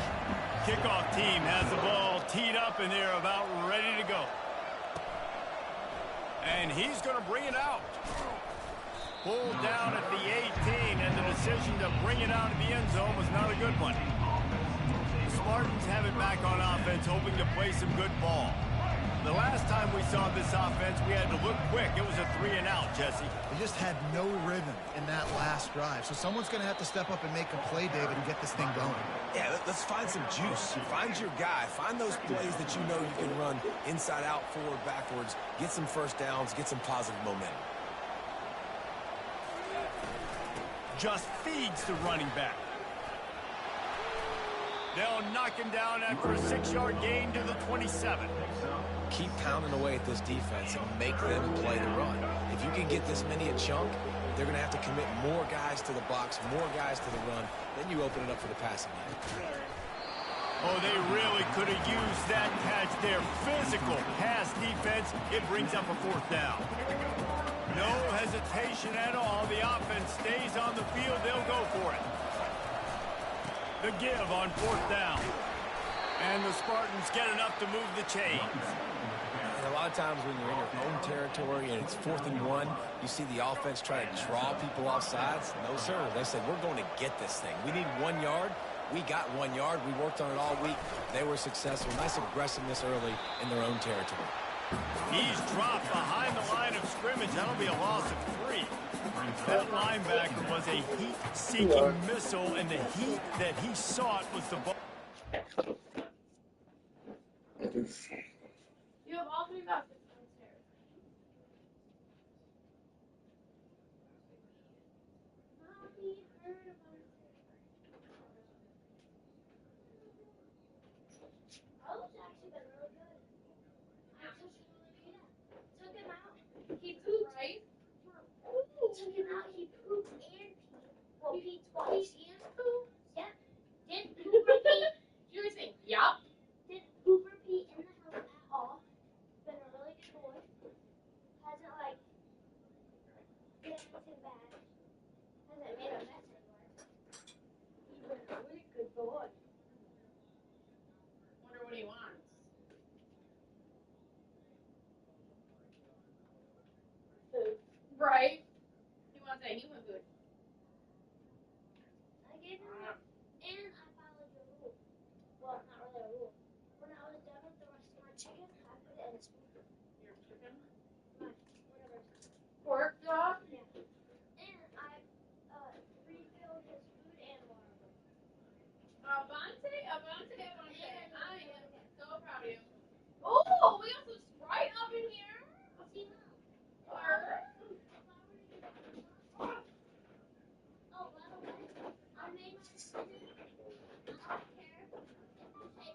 Kickoff team has the ball teed up, and they're about ready to go. And he's going to bring it out. Pulled down at the 18, and the decision to bring it out of the end zone was not a good one. The Spartans have it back on offense, hoping to play some good ball. The last time we saw this offense, we had to look quick. It was a 3-and-out, Jesse. They just had no rhythm in that last drive. So someone's going to have to step up and make a play, David, and get this thing going. Yeah, let's find some juice. Find your guy. Find those plays that you know you can run inside out, forward, backwards. Get some first downs. Get some positive momentum. Just feeds the running back. They'll knock him down after a 6-yard gain to the 27. Keep pounding away at this defense and make them play the run. If you can get this many a chunk, they're going to have to commit more guys to the box, more guys to the run. Then you open it up for the passing game. Oh, they really could have used that catch there. Physical pass defense. It brings up a fourth down. No hesitation at all. The offense stays on the field. They'll go for it. The give on fourth down. And the Spartans get enough to move the chains. And a lot of times when you're in your own territory and it's 4th and 1, you see the offense try to draw people off sides. No, sir. They said, we're going to get this thing. We need 1 yard. We got 1 yard. We worked on it all week. They were successful. Nice aggressiveness early in their own territory. He's dropped behind the line of scrimmage. That'll be a loss of 3. That linebacker was a heat-seeking missile, and the heat that he sought was the ball. You have all 3 baskets downstairs. Mommy heard about it. Oh, it's actually been really good. Took him out. He pooped, right? Took him out. He pooped and peed. Well, peed twice. He and poop? Yep. Didn't poop or pee. You were saying, yup. Didn't poop or pee in the house at all. Been a really good boy. Hasn't, like, did anything bad. Hasn't made a mess anywhere. He's been a really good boy. Wonder what he wants. Food. Right. He wants that human food. I gave him that. And I followed your rule. Well, not really a rule. When I was done with the rest of my chicken, I put it in a spoon. Your chicken? My, whatever. Pork chop? Yeah. And I refilled his food and water. Avante. I am so proud of you. Oh, we got some Sprite up in here. I'll see you now. Oh, by the way, I made my decision. I don't care if you say no. This is how it's gonna be.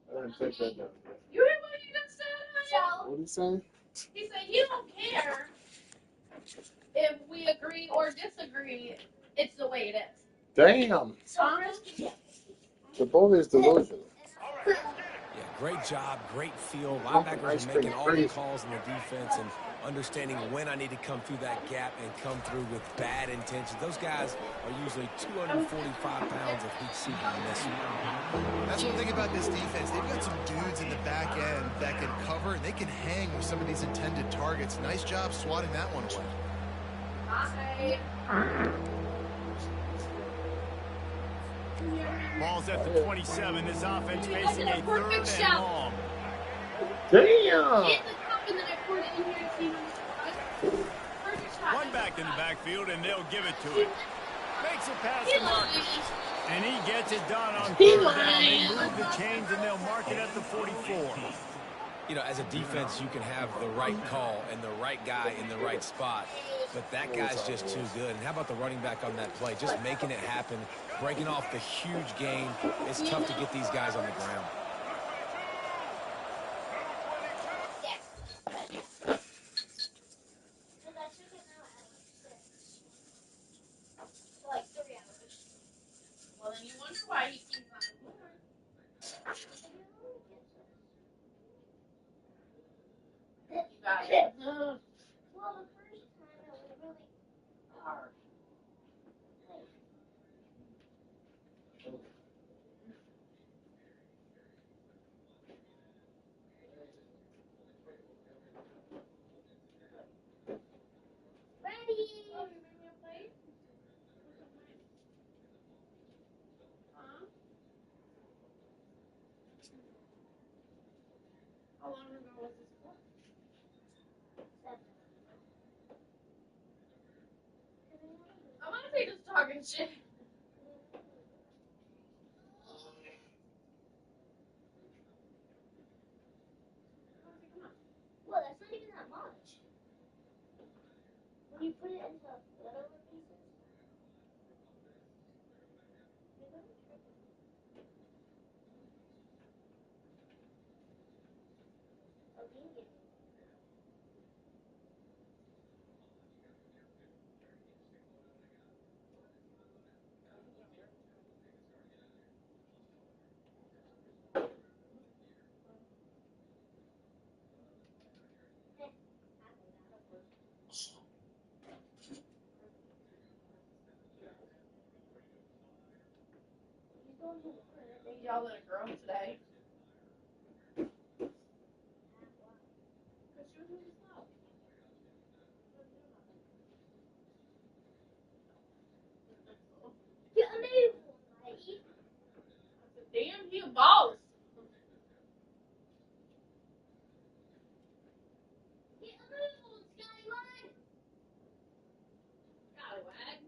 I didn't take that down. You hear what he just said? So, What did he say? he said he don't care if we agree or disagree. It's the way it is. Damn. So, The boy is delusional. Yeah, great job, great feel. Linebackers are making all the calls in the defense and understanding when I need to come through that gap and come through with bad intentions. Those guys are usually 245 pounds of heat-seeking missile. That's one thing about this defense. They've got some dudes in the back end that can cover, and they can hang with some of these intended targets. Nice job swatting that one away. Bye. Ball's at the 27. This offense facing a third and long. Damn! One back in the backfield, and they'll give it to him. Makes it past the marker. And he gets it done on third down. They move the chains, and they'll mark it at the 44. You know, as a defense, you can have the right call and the right guy in the right spot, but that guy's just too good. And how about the running back on that play? Just making it happen, breaking off the huge gain. It's tough to get these guys on the ground. Well, then you wonder why he keeps on moving. You got it. Well, the first time it was really hard. Ready? Oh, you made me a plate? Huh? How long ago was this for? 7. I'm honestly just talking shit. Come on. Well, that's not even that much. When you put it into little pieces, you're going to trip it. Okay. They yelled at a girl today. Because she was really slow. Get a new one, lady. I said, damn, he a boss. Get a new one, Skyward. Scallywag.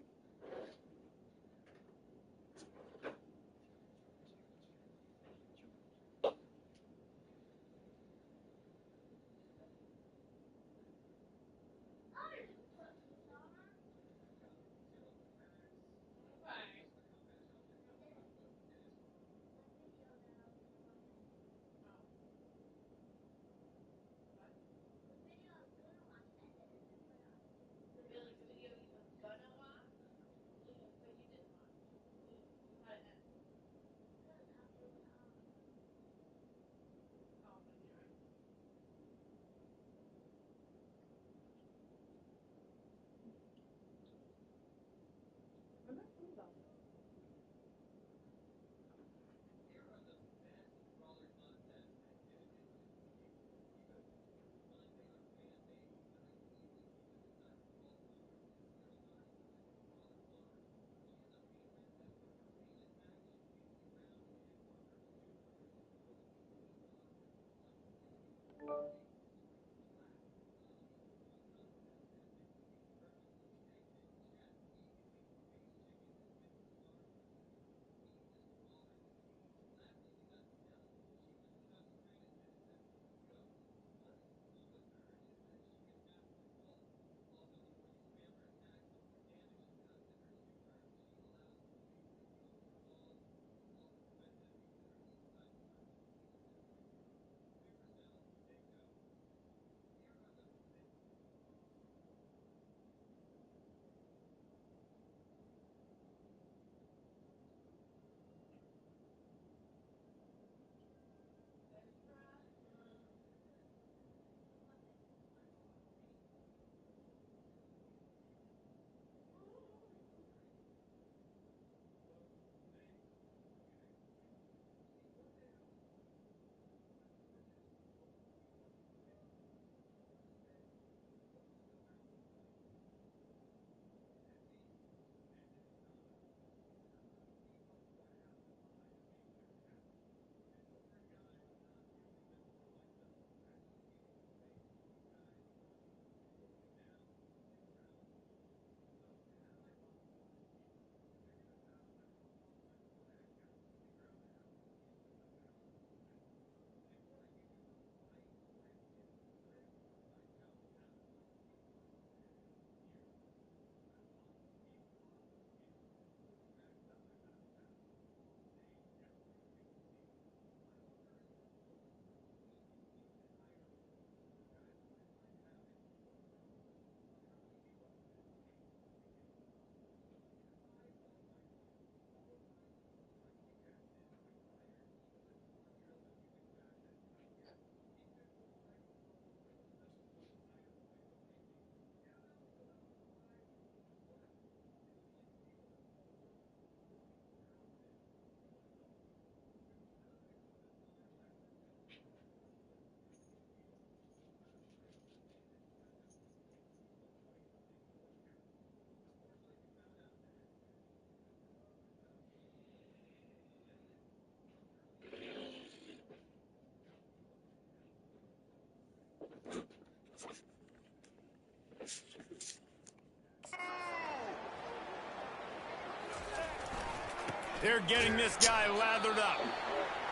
They're getting this guy lathered up.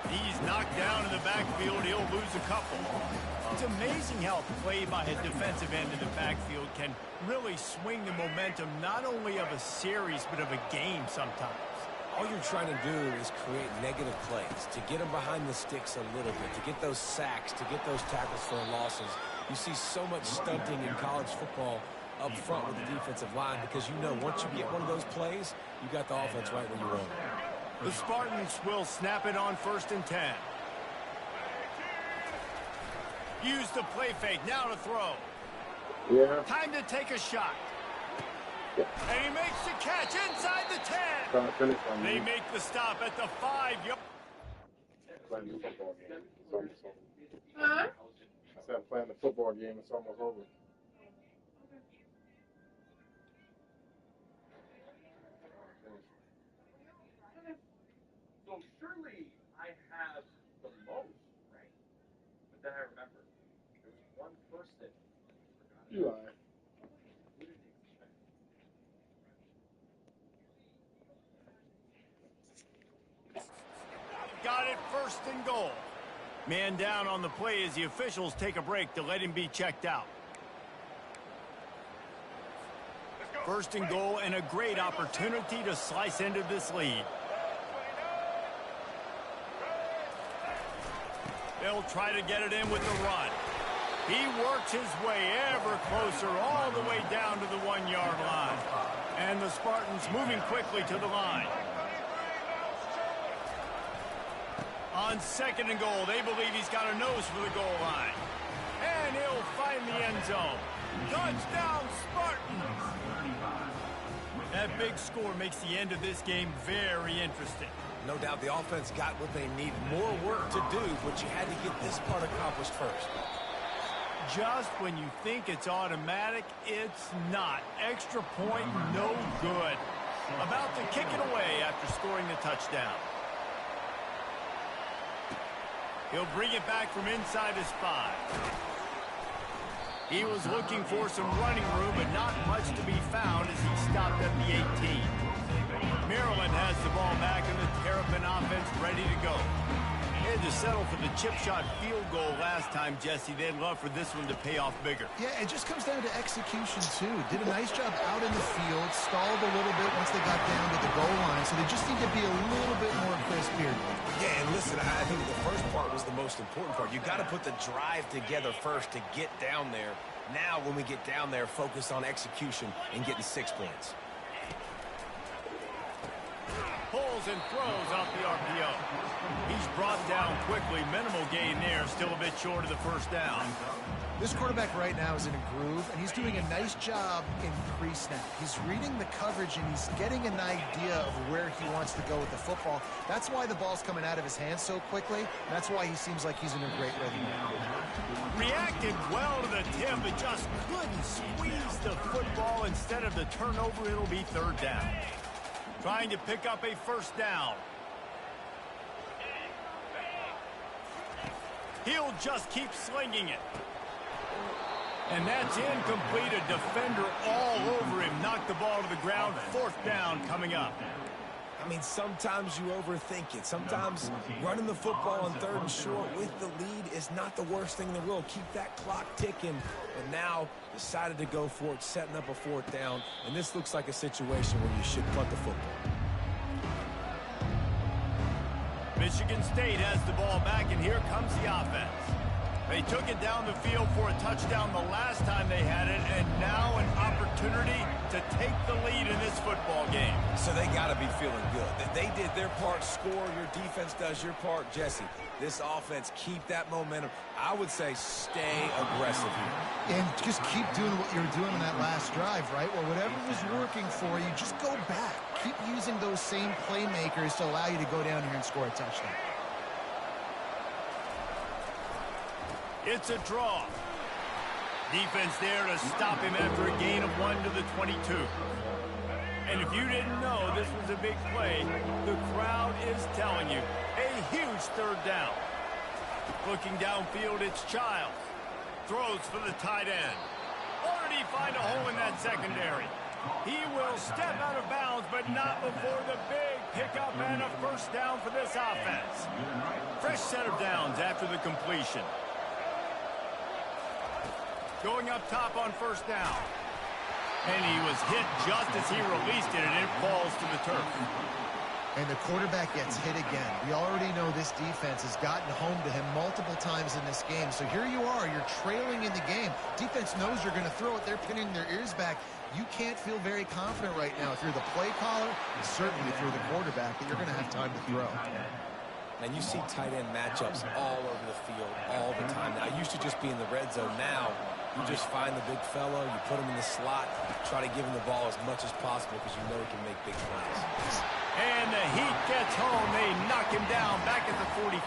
He's knocked down in the backfield. He'll lose a couple. It's amazing how play by a defensive end in the backfield can really swing the momentum not only of a series but of a game sometimes. All you're trying to do is create negative plays, to get them behind the sticks a little bit, to get those sacks, to get those tackles for losses. You see so much stunting in college football up front with the defensive line because you know once you get one of those plays, you got the offense right where you want it. The Spartans will snap it on 1st and 10. Use the play fake. Now to throw. Yeah. Time to take a shot. And he makes the catch inside the 10. Trying to finish on They me. make the stop at the 5. Yep. Playing the football game. It's almost over. Huh? I said I'm playing the football game. It's almost over. So surely I have the most, right? But then I remember there was one person who You forgot. lie. Who did he expect? Got it, 1st and goal. Man down on the play as the officials take a break to let him be checked out. 1st and goal and a great opportunity to slice into this lead. They'll try to get it in with the run. He works his way ever closer all the way down to the 1-yard line. And the Spartans moving quickly to the line. On 2nd and goal, they believe he's got a nose for the goal line. And he'll find the end zone. Touchdown, Spartans! That big score makes the end of this game very interesting. No doubt the offense got what they need. More work to do, but you had to get this part accomplished first. Just when you think it's automatic, it's not. Extra point, no good. About to kick it away after scoring the touchdown. He'll bring it back from inside his 5. He was looking for some running room, but not much to be found as he stopped at the 18. Maryland has the ball back and the Terrapin offense ready to go. They had to settle for the chip shot field goal last time, Jesse. They'd love for this one to pay off bigger. Yeah, it just comes down to execution, too. Did a nice job out in the field, stalled a little bit once they got down to the goal line, so they just need to be a little bit more crisp here. Yeah, and listen, I think the first part was the most important part. You got to put the drive together first to get down there. Now, when we get down there, focus on execution and getting 6 points. Pulls and throws off the RPO. He's brought down quickly. Minimal gain there. Still a bit short of the 1st down. This quarterback right now is in a groove, and he's doing a nice job in pre-snap. He's reading the coverage, and he's getting an idea of where he wants to go with the football. That's why the ball's coming out of his hands so quickly, and that's why he seems like he's in a great rhythm now. Reacted well to the tip, but just couldn't squeeze the football. Instead of the turnover, it'll be 3rd down. Trying to pick up a 1st down. He'll just keep slinging it. And that's incomplete. A defender all over him. Knocked the ball to the ground. 4th down coming up. I mean, sometimes you overthink it. Sometimes running the football on 3rd and short with the lead is not the worst thing in the world. Keep that clock ticking. But now decided to go for it, setting up a 4th down. And this looks like a situation where you should punt the football. Michigan State has the ball back, and here comes the offense. They took it down the field for a touchdown the last time they had it, and now an opportunity to take the lead in this football game. So they got to be feeling good. That they did their part, score, your defense does your part. Jesse, this offense, keep that momentum. I would say stay aggressive here. And just keep doing what you were doing on that last drive, right? Well, whatever was working for you, just go back. Keep using those same playmakers to allow you to go down here and score a touchdown. It's a draw. Defense there to stop him after a gain of 1 to the 22. And if you didn't know this was a big play, the crowd is telling you. A huge 3rd down. Looking downfield, it's Childs. Throws for the tight end. Or did he find a hole in that secondary? He will step out of bounds, but not before the big pickup and a first down for this offense. Fresh set of downs after the completion. Going up top on first down. And he was hit just as he released it, and it falls to the turf. And the quarterback gets hit again. We already know this defense has gotten home to him multiple times in this game. So here you are, you're trailing in the game. Defense knows you're going to throw it. They're pinning their ears back. You can't feel very confident right now if you're the play caller, and certainly if you're the quarterback, that you're going to have time to throw. And you see tight end matchups all over the field all the time. Now, I used to just be in the red zone. Now, you just find the big fellow, you put him in the slot, try to give him the ball as much as possible because you know he can make big plays. And the heat gets home. They knock him down back at the 45.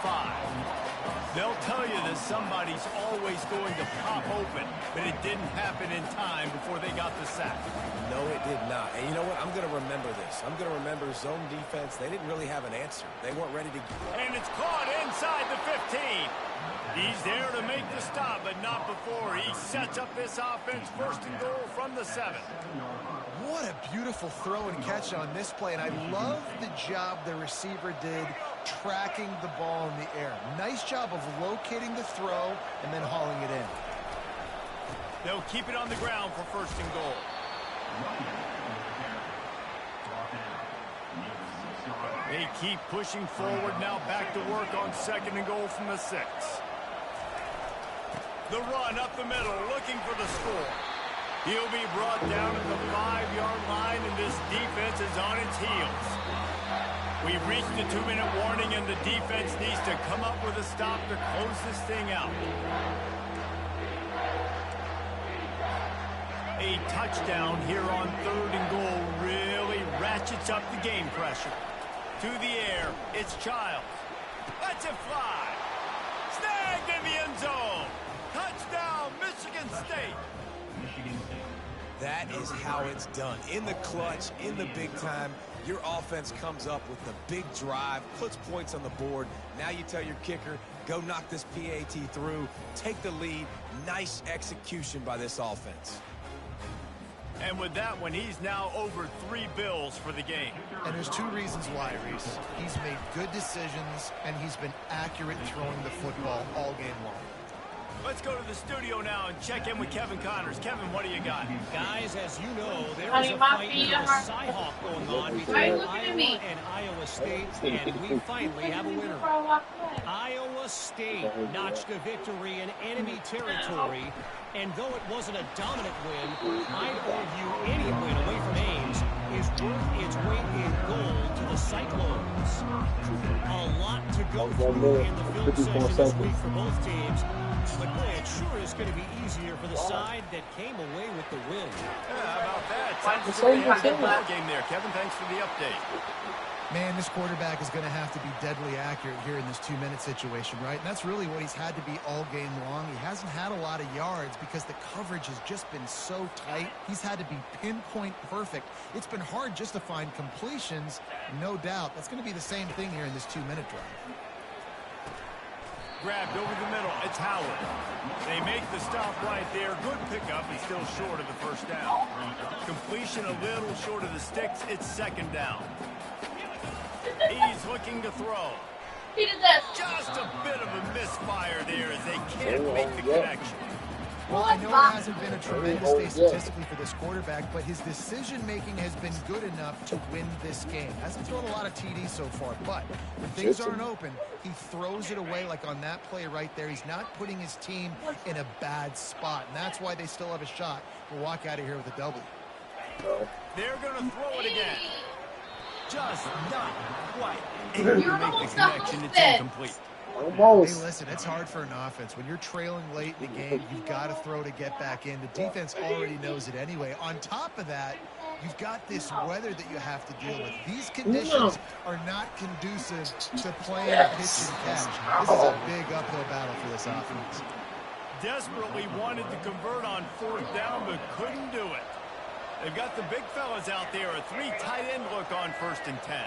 They'll tell you that somebody's always going to pop open, but it didn't happen in time before they got the sack. No, it did not. And you know what? I'm going to remember this. I'm going to remember zone defense. They didn't really have an answer. They weren't ready to... And it's caught inside the 15. He's there to make the stop, but not before. He sets up this offense first and goal from the 7. What a beautiful throw and catch on this play, and I love the job the receiver did tracking the ball in the air. Nice job of locating the throw and then hauling it in. They'll keep it on the ground for first and goal. They keep pushing forward now, back to work on second and goal from the 6. The run up the middle, looking for the score. He'll be brought down at the 5-yard line, and this defense is on its heels. We've reached the 2-minute warning, and the defense needs to come up with a stop to close this thing out. A touchdown here on third and goal really ratchets up the game pressure. To the air, it's Childs. Lets it fly. Snagged in the end zone. Touchdown, Michigan State. That is how it's done. In the clutch, in the big time, your offense comes up with the big drive, puts points on the board. Now you tell your kicker, go knock this PAT through, take the lead. Nice execution by this offense. And with that one, he's now over 3 bills for the game. And there's 2 reasons why, Reese. He's made good decisions, and he's been accurate throwing the football all game long. Let's go to the studio now and check in with Kevin Connors. Kevin, what do you got? Guys, as you know, there is a fight for the Cyhawk going on between Iowa and Iowa State, and we finally have a winner. Iowa State notched a victory in enemy territory, and though it wasn't a dominant win, I'd argue any win away from Ames is worth its weight in gold to the Cyclones. A lot to go through in the film session this week for both teams. But boy, it sure is going to be easier for the side that came away with the win. Yeah, how about that? Time to see the ball game there. Kevin, thanks for the update. Man, this quarterback is going to have to be deadly accurate here in this 2-minute situation, right? And that's really what he's had to be all game long. He hasn't had a lot of yards because the coverage has just been so tight. He's had to be pinpoint perfect. It's been hard just to find completions, no doubt. That's going to be the same thing here in this 2-minute drive. Grabbed over the middle. It's Howard. They make the stop right there. Good pickup and still short of the first down. Completion a little short of the sticks. It's second down. He's looking to throw. He did this. Just a bit of a misfire there as they can't make the connection. Well, I know it hasn't been a tremendous day statistically for this quarterback, but his decision-making has been good enough to win this game. Hasn't thrown a lot of TDs so far, but when things aren't open, he throws it away like on that play right there. He's not putting his team in a bad spot, and that's why they still have a shot to walk out of here with a W. They're going to throw it again. Just not quite able to make the connection. It's incomplete. Hey, listen, it's hard for an offense. When you're trailing late in the game, you've got to throw to get back in. The defense already knows it anyway. On top of that, you've got this weather that you have to deal with. These conditions are not conducive to playing a pitch and catch. This is a big uphill battle for this offense. Desperately wanted to convert on fourth down, but couldn't do it. They've got the big fellas out there, a 3 tight end look on 1st and 10.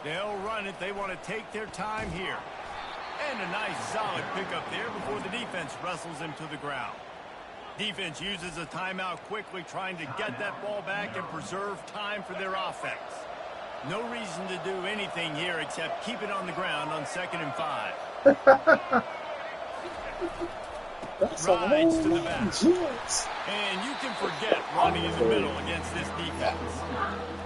They'll run it. They want to take their time here. And a nice solid pickup there before the defense wrestles him to the ground. Defense uses a timeout quickly, trying to get that ball back and preserve time for their offense. No reason to do anything here except keep it on the ground on 2nd and 5. Rides to the back. And you can forget running in the middle against this defense.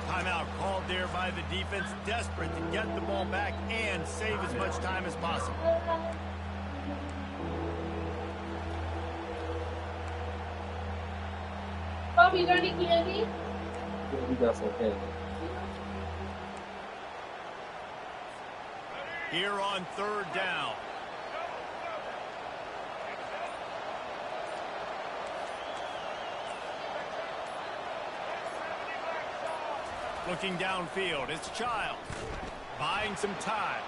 Timeout called there by the defense, desperate to get the ball back and save as much time as possible. Bobby, you got any candy? We got some candy. Here on 3rd down. Looking downfield, it's Child. Buying some time.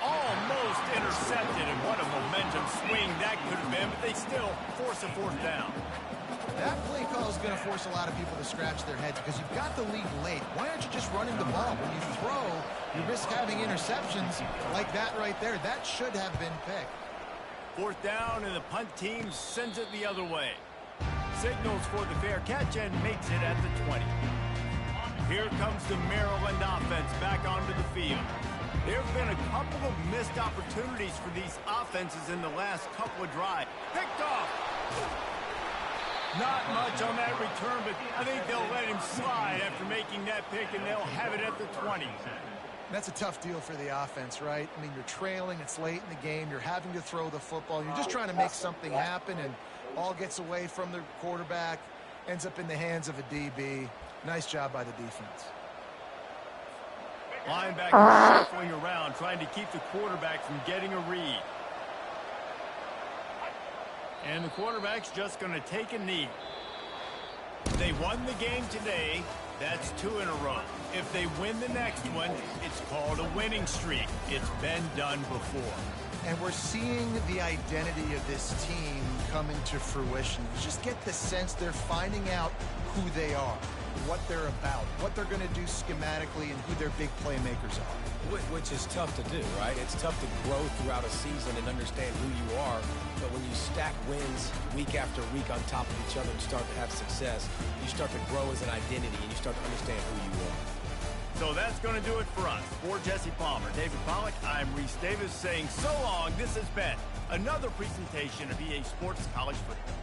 Almost intercepted, and what a momentum swing that could have been, but they still force a 4th down. That play call is going to force a lot of people to scratch their heads because you've got the lead late. Why aren't you just running the ball? When you throw, you risk having interceptions like that right there. That should have been picked. 4th down, and the punt team sends it the other way. Signals for the fair catch and makes it at the 20. Here comes the Maryland offense back onto the field. There have been a couple of missed opportunities for these offenses in the last couple of drives. Picked off. Not much on that return, but I think they'll let him slide after making that pick, and they'll have it at the 20. That's a tough deal for the offense, right? I mean, you're trailing, it's late in the game, you're having to throw the football, you're just trying to make something happen, and ball gets away from the quarterback, ends up in the hands of a DB. Nice job by the defense. Linebacker circling around, trying to keep the quarterback from getting a read. And the quarterback's just going to take a knee. They won the game today. That's 2 in a row. If they win the next one, it's called a winning streak. It's been done before. And we're seeing the identity of this team come into fruition. You just get the sense they're finding out who they are, what they're about, what they're going to do schematically, and who their big playmakers are. Which is tough to do, right? It's tough to grow throughout a season and understand who you are. But when you stack wins week after week on top of each other and start to have success, you start to grow as an identity and you start to understand who you are. So that's going to do it for us. For Jesse Palmer, David Pollack, I'm Reese Davis saying so long. This has been another presentation of EA Sports College Football.